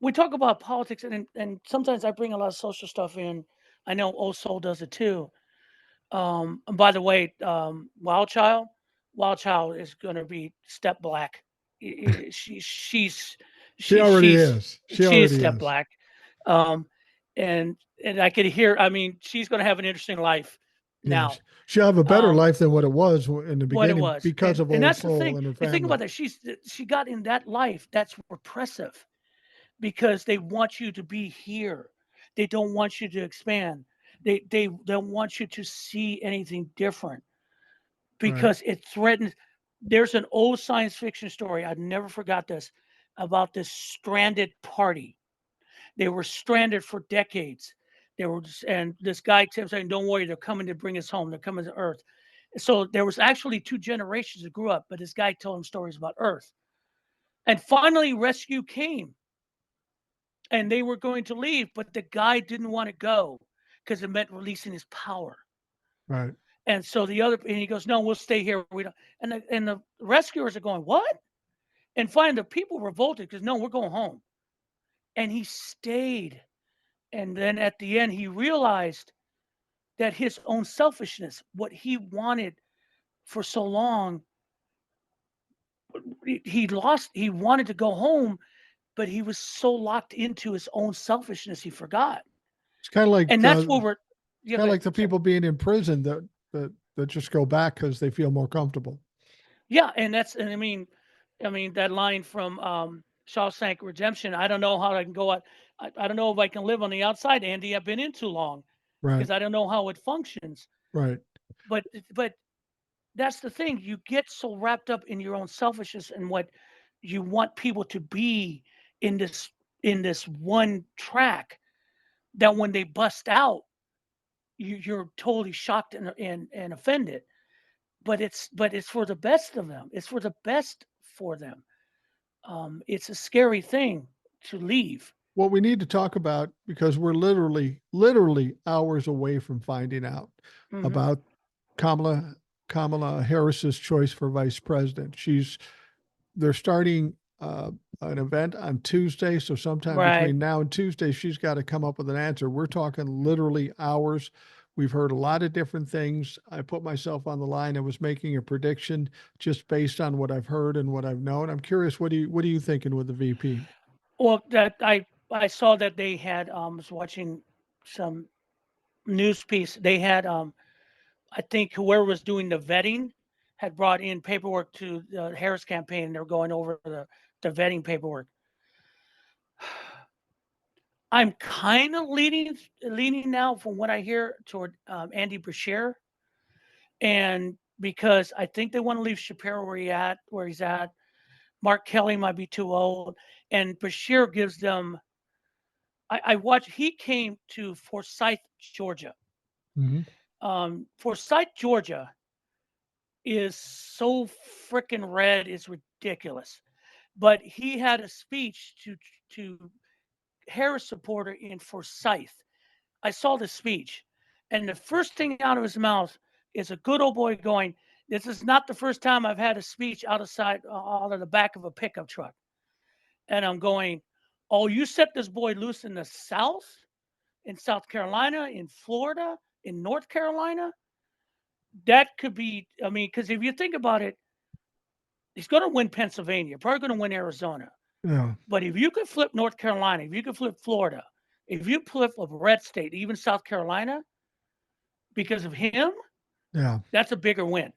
we talk about politics, and sometimes I bring a lot of social stuff in. I know Old Soul does it too. And by the way, Wild Child is going to be step black. She's She already she's is. She she is already step is. black. Um, and I could hear. I mean, she's going to have an interesting life Yeah. now. She'll have a better Um, life than what it was in the what it beginning was, because of and Old that's the Soul thing. and her And think family. about that. She got in that life that's repressive, because they want you to be here. They don't want you to expand. They don't want you to see anything different, Right. because it threatens. There's an old science fiction story, I never forgot this, about this stranded party. They were stranded for decades. And this guy kept saying, "Don't worry, they're coming to bring us home. They're coming to Earth." So there was actually two generations that grew up, but this guy told them stories about Earth. And finally, rescue came, and they were going to leave, but the guy didn't want to go because it meant releasing his power. Right. And so and he goes, "No, we'll stay here. We don't." And the rescuers are going, "What?" And finally, the people revolted because, "No, we're going home." And he stayed. And then at the end, he realized that his own selfishness, what he wanted for so long, he lost. He wanted to go home, but he was so locked into his own selfishness, he forgot. It's kind of like And that's what we're, it's yeah, kind of go ahead. like the Sorry. people being in prison that just go back because they feel more comfortable. Yeah. And I mean, that line from Shawshank Redemption, I don't know how I can go out. I don't know if I can live on the outside, Andy. I've been in too long Right. because I don't know how it functions. Right. But that's the thing. You get so wrapped up in your own selfishness and what you want people to be in this one track, that when they bust out, you're totally shocked and offended. But it's for the best of them. It's for the best for them. It's a scary thing to leave. What we need to talk about, because we're literally hours away from finding out Hmm. about Kamala Kamala Harris's choice for vice president. They're starting an event on Tuesday, so sometime Right. between now and Tuesday, she's got to come up with an answer. We're talking literally hours. We've heard a lot of different things. I put myself on the line. I was making a prediction just based on what I've heard and what I've known. I'm curious, what are you thinking with the VP? Well, that I saw that they had was watching some news piece. They had I think whoever was doing the vetting had brought in paperwork to the Harris campaign, and they're going over the vetting paperwork. I'm kind of leaning now, from what I hear, toward Andy Beshear, and because I think they want to leave Shapiro where he's at. Mark Kelly might be too old, and Beshear gives them. I watched. He came to Forsyth, Georgia. Mm-hmm. Forsyth, Georgia is so freaking red, it's ridiculous. But he had a speech to Harris supporter in Forsyth. I saw the speech, and the first thing out of his mouth is a good old boy going, "This is not the first time I've had a speech out of the back of a pickup truck." And I'm going, "Oh, you set this boy loose in the South, in South Carolina, in Florida, in North Carolina? That could be, I mean, because if you think about it, he's going to win Pennsylvania, probably going to win Arizona. Yeah. But if you could flip North Carolina, if you could flip Florida, If you flip a red state, even South Carolina, because of him, Yeah. that's a bigger win.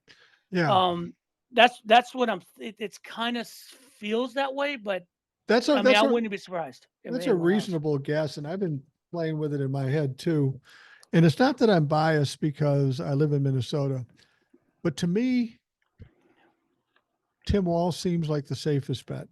Yeah. Um, that's what it's kind of feels that way, but That's I a mean, that's I a wouldn't be surprised if that's a anyone else. reasonable guess, and I've been playing with it in my head too. And it's not that I'm biased because I live in Minnesota, but to me, Tim Walz seems like the safest bet.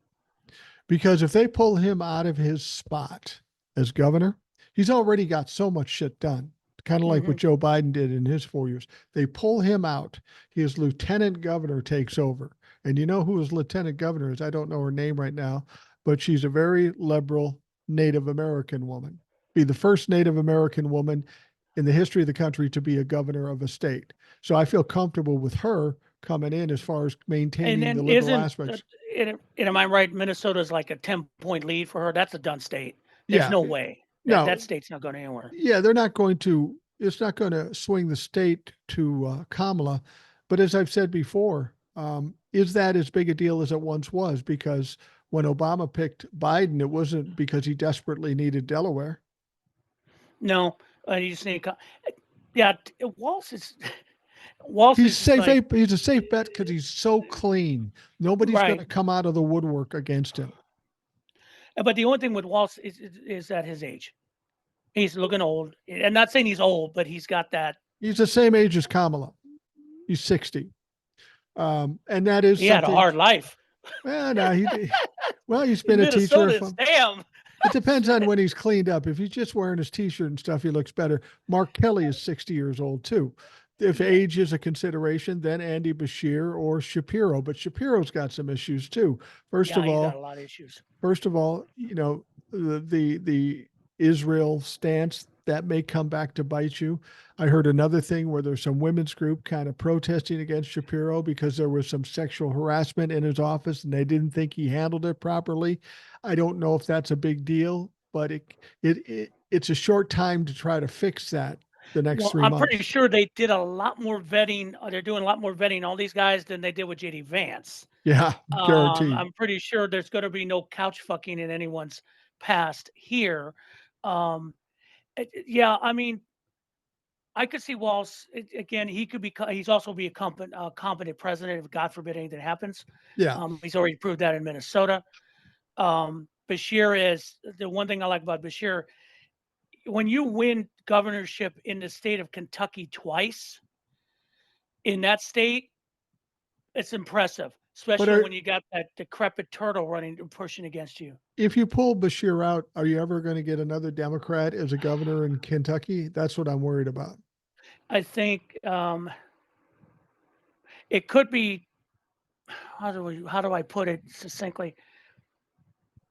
Because if they pull him out of his spot as governor, he's already got so much shit done, kind of like what Mhm. Joe Biden did in his 4 years. They pull him out, his lieutenant governor takes over. And you know who his lieutenant governor is? I don't know her name right now, but she's a very liberal Native American woman. Be the first Native American woman in the history of the country to be a governor of a state. So I feel comfortable with her coming in as far as And maintaining the then liberal isn't aspects. am I right? Minnesota's like a 10-point lead for her. That's a done state. There's Yeah. no way that No, state's not going anywhere. yeah, they're not going to, it's not going to swing the state to Kamala. But as I've said before, is that as big a deal as it once was? Because when Obama picked Biden, it wasn't because he desperately needed Delaware. No, you just need. Yeah, Walsh is Walsh He's is just safe. like He's a safe bet because he's so clean. Nobody's going right. to come out of the woodwork against him. But the only thing with Walsh is at his age. He's looking old. I'm not saying he's old, but he's got that. He's the same age as Kamala. He's 60. And that is He had a something. hard life Well, no, he's in been a teacher. Minnesota. Damn. It depends on when he's cleaned up. If he's just wearing his t-shirt and stuff, he looks better. Mark Kelly is 60 years old too. If Yeah, age is a consideration, then Andy Bashir or Shapiro. But Shapiro's got some issues too. First yeah, of he's got a all, lot of issues. first of all, the Israel stance that may come back to bite you. I heard another thing where there's some women's group kind of protesting against Shapiro because there was some sexual harassment in his office and they didn't think he handled it properly. I don't know if that's a big deal, but it's a short time to try to fix that the next Well, three I'm pretty months. sure they did a lot more vetting. They're doing a lot more vetting all these guys than they did with JD Vance. Yeah, guaranteed. I'm pretty sure there's going to be no couch fucking in anyone's past here. Um, yeah, I mean, I could see Walsh again. He could be. He's also be a competent president if God forbid anything happens. Yeah. He's already proved that in Minnesota. Bashir is the one thing I like about Bashir. When you win governorship in the state of Kentucky twice, in that state, it's impressive, But especially when you got that decrepit turtle running and pushing against you. if you pull Bashir out, are you ever going to get another Democrat as a governor in Kentucky? That's what I'm worried about. I think it could be. How do I put it succinctly?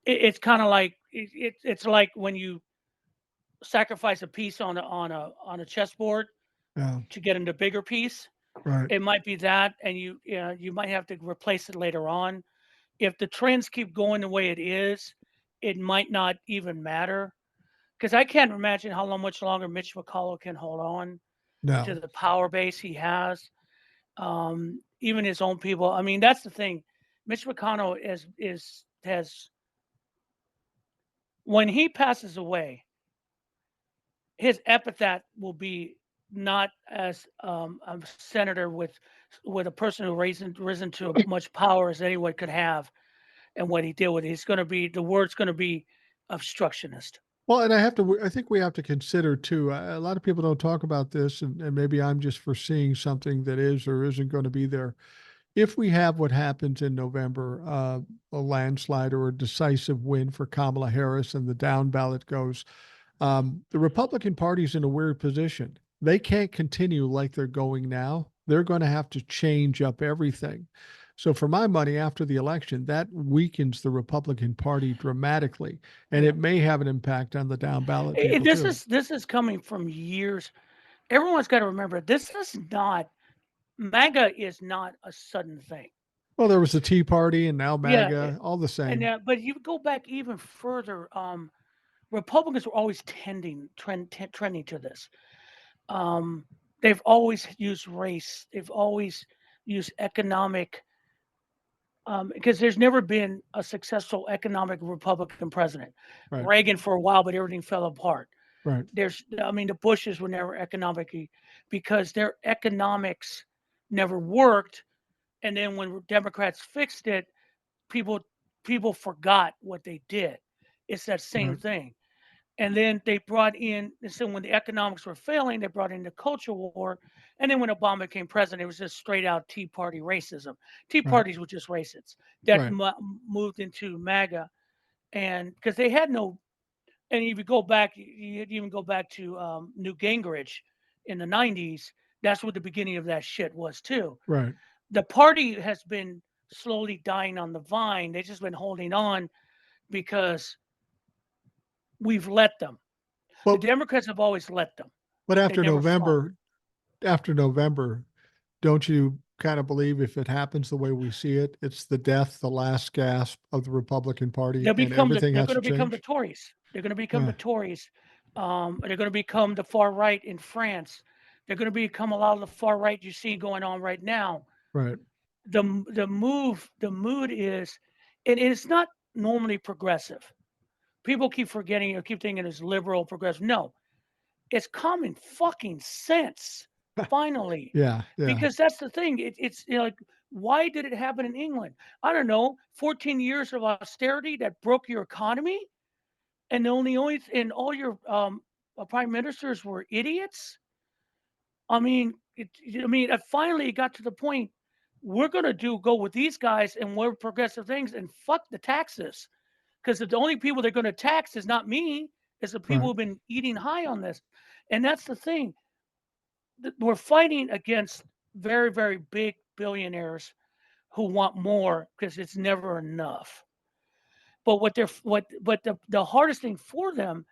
It's kind of like it's like when you sacrifice a piece on a chessboard Yeah, to get into bigger piece. right. It might be that, and you might have to replace it later on. If the trends keep going the way it is, it might not even matter. Because I can't imagine how much longer Mitch McConnell can hold on to No, the power base he has. Even his own people. I mean, that's the thing. Mitch McConnell has when he passes away, his epithet will be not as a senator with a person who risen to much power as anyone could have, and what he did with it. He's going to be the word's going to be obstructionist. well, and I think we have to consider too. A lot of people don't talk about this, and maybe I'm just foreseeing something that is or isn't going to be there. If we have what happens in November, a landslide or a decisive win for Kamala Harris, and the down ballot goes, the Republican Party's in a weird position. They can't continue like they're going now. They're going to have to change up everything. So, for my money, after the election, that weakens the Republican Party dramatically, and Yeah. it may have an impact on the down ballot people too. This is coming from years. Everyone's got to remember this is not MAGA is not a sudden thing. Well, there was the Tea Party, and now Yeah, MAGA, all the and same. but you go back even further. Republicans were always trending to this. Um, they've always used race. They've always used economic because there's never been a successful economic Republican president. Right. Reagan for a while, but everything fell apart. Right. I mean, the Bushes were never economically because their economics never worked. And then when Democrats fixed it, people people forgot what they did. It's that same Right. thing. And then they brought in, and so when the economics were failing, they brought in the culture war. And then when Obama became president, it was just straight out Tea Party racism. Tea Right. parties were just racists that Right. moved into MAGA, and because they had no, and if you go back, you even go back to Newt Gingrich in the '90s. That's what the beginning of that shit was too. Right. The party has been slowly dying on the vine. They've just been holding on because we've let them. The But Democrats have always let them. but They never fought. after November, don't you kind of believe if it happens the way we see it, it's the death, the last gasp of the Republican Party, and everything They're has going to to become the change? Tories. They're going to become Yeah. the Tories. They're going to become the far right in France. They're going to become a lot of the far right you see going on right now. Right. The mood is, and it's not normally progressive. People keep forgetting or keep thinking it's liberal, progressive. No, it's common fucking sense. Finally, Yeah. Yeah. because that's the thing. It's like, why did it happen in England? I don't know. 14 years of austerity that broke your economy, and and all your prime ministers were idiots. I mean, it finally got to the point we're gonna go with these guys and we're progressive things and fuck the taxes because the only people they're gonna tax is not me, it's the people Right. who've been eating high on this, and that's the thing. We're fighting against very very big billionaires who want more because it's never enough. But what they're what but the hardest thing for them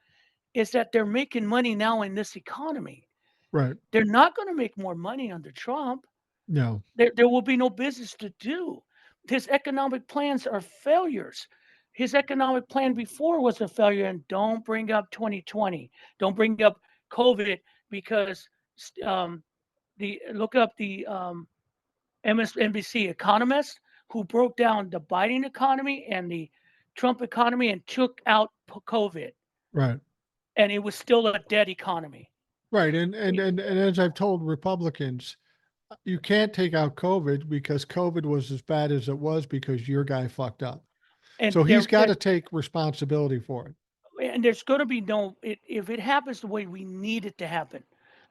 is that they're making money now in this economy. Right. They're not going to make more money under Trump. No. There will be no business to do. His economic plans are failures. His economic plan before was a failure. And don't bring up 2020. Don't bring up COVID because the look up the MSNBC economist who broke down the Biden economy and the Trump economy and took out COVID, Right. and it was still a dead economy. Right. And as I've told Republicans, you can't take out COVID because COVID was as bad as it was because your guy fucked up. And So he's got to take responsibility for it. there's going to be no if it happens the way we need it to happen.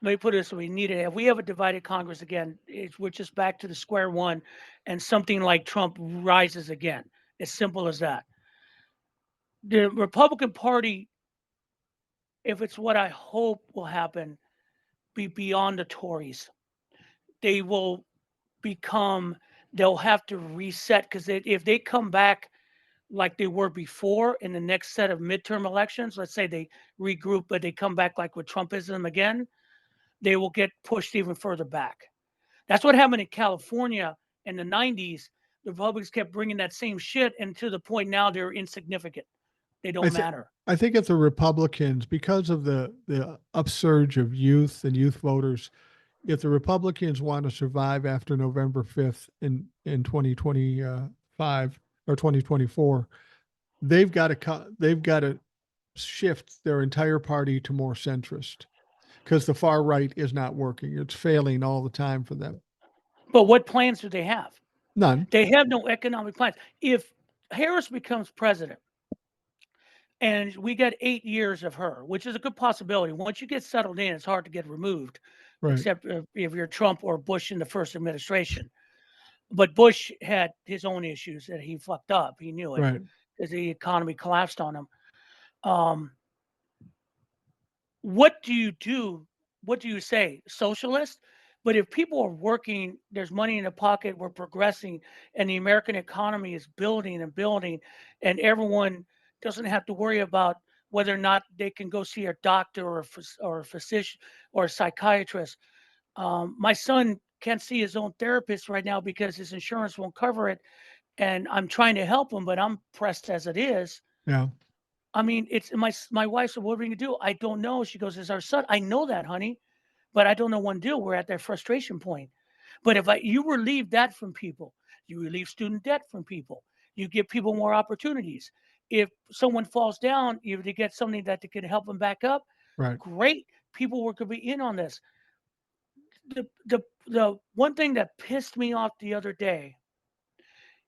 Let me put it this way: we need it. If we have a divided Congress again, we're just back to the square one, and something like Trump rises again. As simple as that. The Republican Party, if it's what I hope will happen, be beyond the Tories. They will become. They'll have to reset because if they come back like they were before in the next set of midterm elections, let's say they regroup, but they come back like with Trumpism again, they will get pushed even further back. That's what happened in California in the '90s. The Republicans kept bringing that same shit, and to the point now they're insignificant. They I don't think matter. I think if the Republicans, because of the upsurge of youth and youth voters, if the Republicans want to survive after November 5th in 2025 or 2024, they've got to shift their entire party to more centrist because the far right is not working. It's failing all the time for them. But what plans do they have? None. They have no economic plans. If Harris becomes president, and we get 8 years of her, which is a good possibility. Once you get settled in, it's hard to get removed, Right. except if you're Trump or Bush in the first administration. But Bush had his own issues that he fucked up. He knew it Right. because the economy collapsed on him. Um, what do you do? What do you say? Socialist? But if people are working, there's money in the pocket, we're progressing, and the American economy is building and building, and everyone doesn't have to worry about whether or not they can go see a doctor or a physician or a psychiatrist. My son can't see his own therapist right now because his insurance won't cover it, and I'm trying to help him, but I'm pressed as it is. Yeah. I mean, it's my wife said, "What are we gonna do?" I don't know. She goes, "It's our son." I know that, honey, but I don't know what to do. We're at that frustration point. But if you relieve that from people, You relieve student debt from people. You give people more opportunities. If someone falls down, you to get something that can help them back up. Right. Great. People were going to be in on this. The one thing that pissed me off the other day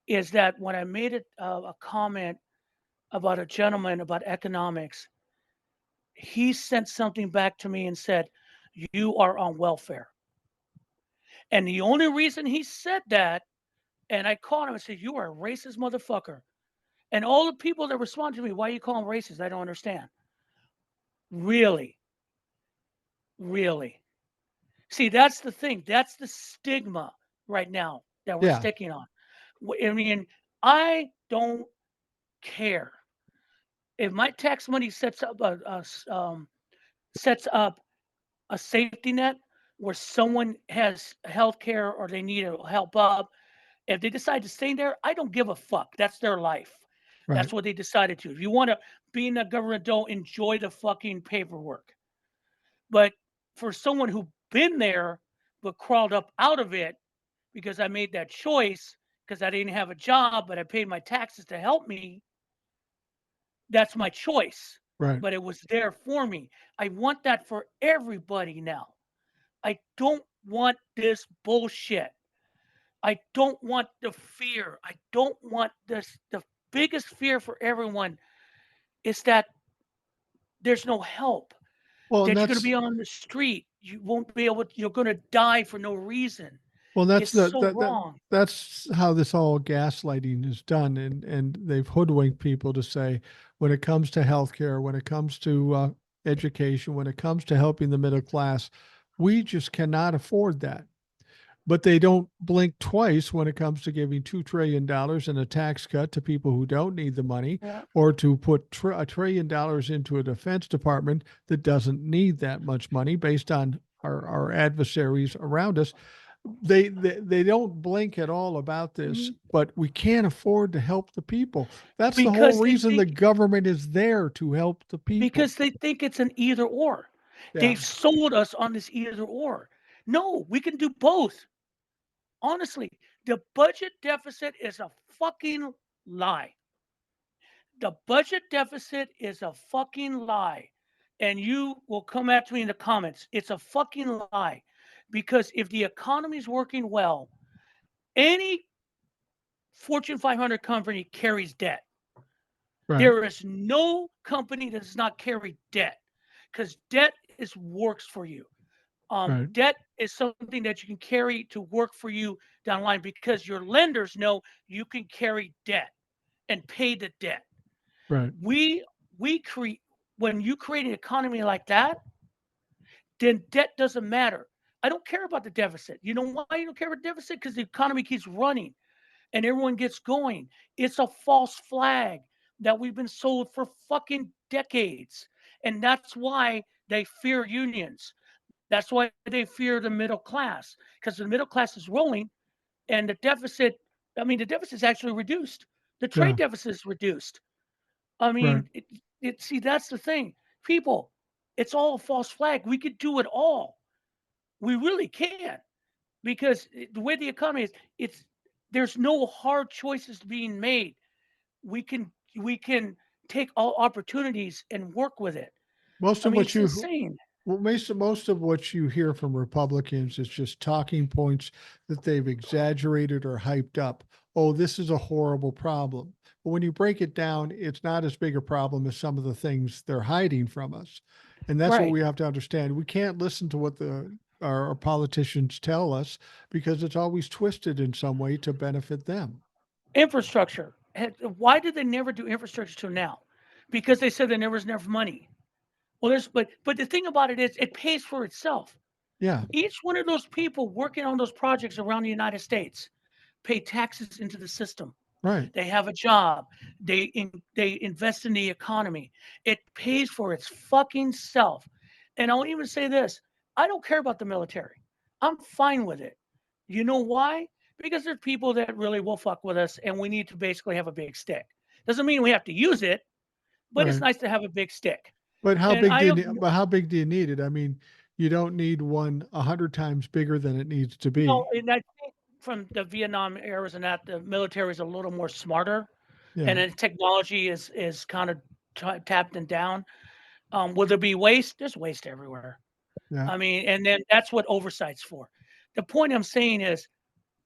is that when I made a comment about a gentleman about economics, he sent something back to me and said, "You are on welfare." And the only reason he said that, and I called him and said, "You are a racist motherfucker." And all the people that responded to me, "Why you call him racist? I don't understand." Really, really. See, that's the thing. That's the stigma right now that we're Yeah. sticking on. I mean, I don't care if my tax money sets up a safety net where someone has health care or they need to help up. If they decide to stay there, I don't give a fuck. That's their life. Right. That's what they decided to. If you want to be in the government, don't enjoy the fucking paperwork. But for someone who been there but crawled up out of it because I made that choice because I didn't have a job, but I paid my taxes to help me, that's my choice. Right. But it was there for me. I want that for everybody now. I don't want this bullshit. I don't want the fear. I don't want this. The biggest fear for everyone is that there's no help, Well, and that you're going to that's be on the street. You won't be able to, you're going to die for no reason. well, that's It's the so wrong. that's how this all gaslighting is done, and they've hoodwinked people to say when it comes to healthcare, when it comes to education, when it comes to helping the middle class, we just cannot afford that. But they don't blink twice when it comes to giving $2 trillion in a tax cut to people who don't need the money, Yeah. or to put $1 trillion into a defense department that doesn't need that much money based on our adversaries around us. They don't blink at all about this, Mhm. but we can't afford to help the people. That's the whole Because they reason the think government is there, to help the people. it's an either or. Yeah. They've sold us on this either or. No, we can do both. Honestly, the budget deficit is a fucking lie. The budget deficit is a fucking lie. And you will come after me in the comments. It's a fucking lie. Because if the economy is working well, any Fortune 500 company carries debt. Right. There is no company that does not carry debt because debt is works for you. Right. Debt is something that you can carry to work for you down the line because your lenders know you can carry debt and pay the debt. Right. We create when you create an economy like that, then debt doesn't matter. I don't care about the deficit. You know why you don't care about the deficit? Because the economy keeps running and everyone gets going. It's a false flag that we've been sold for fucking decades. And that's why they fear unions. That's why they fear the middle class because the middle class is rolling and the deficit, I mean, the deficit is actually reduced. The trade Yeah. deficit is reduced. I Right. mean, see, that's the thing. People, it's all a false flag. We could do it all. We really can because the way the economy is, it's there's no hard choices being made. We can take all opportunities and work with it. Most I of mean, what it's you insane. Well, most of what you hear from Republicans is just talking points that they've exaggerated or hyped up. Oh, this is a horrible problem. But when you break it down, it's not as big a problem as some of the things they're hiding from us. And that's what Right. we have to understand. We can't listen to what our politicians tell us because it's always twisted in some way to benefit them. Infrastructure. Why did they never do infrastructure till now? Because they said there never was enough money. Well, but the thing about it is it pays for itself. Yeah, Each one of those people working on those projects around the United States pay taxes into the system. right, They have a job. They invest in the economy. It pays for its fucking self. And I'll even say this: I don't care about the military. I'm fine with it. You know why? Because there's people that really will fuck with us, and we need to basically have a big stick. Doesn't mean we have to use it, but it's right. nice to have a big stick. But how And big I do you have need, but how big do you need it? I mean, you don't need one 100 times bigger than it needs to no, be. and I think from the Vietnam eras and that the military is a little more smarter, Yeah. and then technology is kind of tapped and down. Will there be waste? There's waste everywhere. Yeah. I mean, and then that's what oversight's for. The point I'm saying is,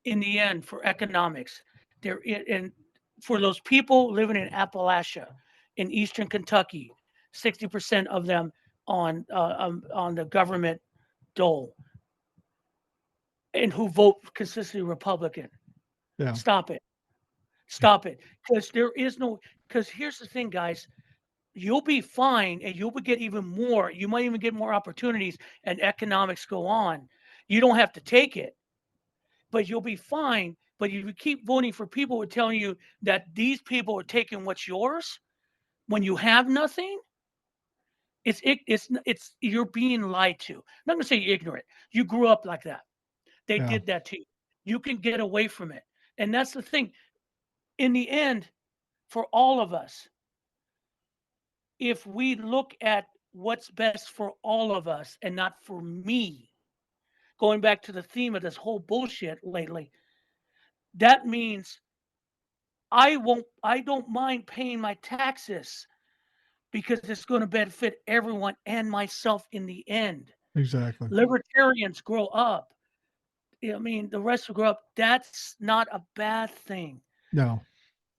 in the end, for economics, and for those people living in Appalachia, in Eastern Kentucky, 60% of them on the government dole, and who vote consistently Republican. Yeah. Stop it. Stop it. Because there is no. Because here's the thing, guys. You'll be fine, and you'll get even more. You might even get more opportunities, and economics go on. You don't have to take it, but you'll be fine. But if you keep voting for people who are telling you that these people are taking what's yours when you have nothing, it's you're being lied to. I'm not gonna say you're ignorant. You grew up like that. They Yeah. did that to you. You can get away from it, and that's the thing. In the end, for all of us, if we look at what's best for all of us and not for me, going back to the theme of this whole bullshit lately, that means I don't mind paying my taxes because it's going to benefit everyone and myself in the end. Exactly. Libertarians grow up. I mean, the rest will grow up. That's not a bad thing. No,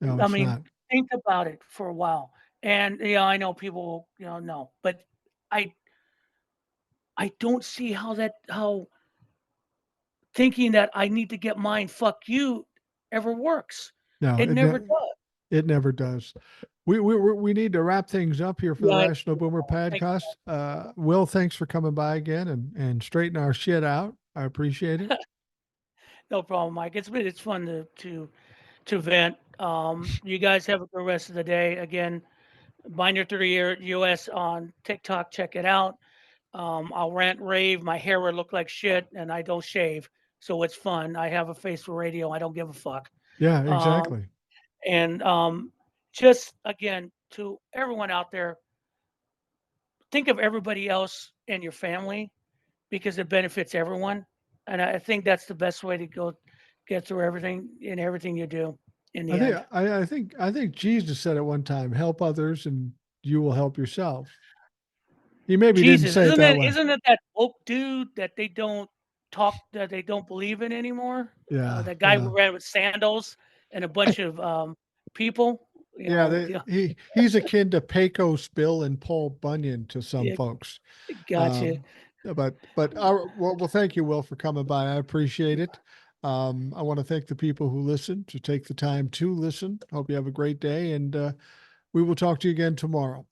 no, I it's mean, not. think about it for a while. And I know people, no, but I I don't see how thinking that I need to get mine, fuck you, ever works. No, It never does. it never does. We need to wrap things up here for the Yeah, Rational Boomer thank you. podcast. Will, thanks for coming by again and straighten our shit out. I appreciate it. No problem, Mike. It's fun to vent. You guys have a good rest of the day. Again, Binder 30 Year US on TikTok. Check it out. I'll rant, rave. My hair would look like shit, and I don't shave, so it's fun. I have a face for radio. I don't give a fuck. Yeah, Um, exactly. and just again to everyone out there, think of everybody else in your family because it benefits everyone. And I think that's the best way to get through everything in everything you do in the I think end. I think Jesus said at one time, "Help others, and you will help yourself." He maybe didn't Jesus, say it that way. isn't it that woke dude that they don't believe in anymore? Yeah, That guy who yeah, ran with sandals and a bunch of people. yeah. Yeah, He's akin to Pecos Bill and Paul Bunyan to some yeah, folks. gotcha. Um, well, thank you, Will, for coming by. I appreciate it. I want to thank the people who listen to take the time to listen. Hope you have a great day, and we will talk to you again tomorrow.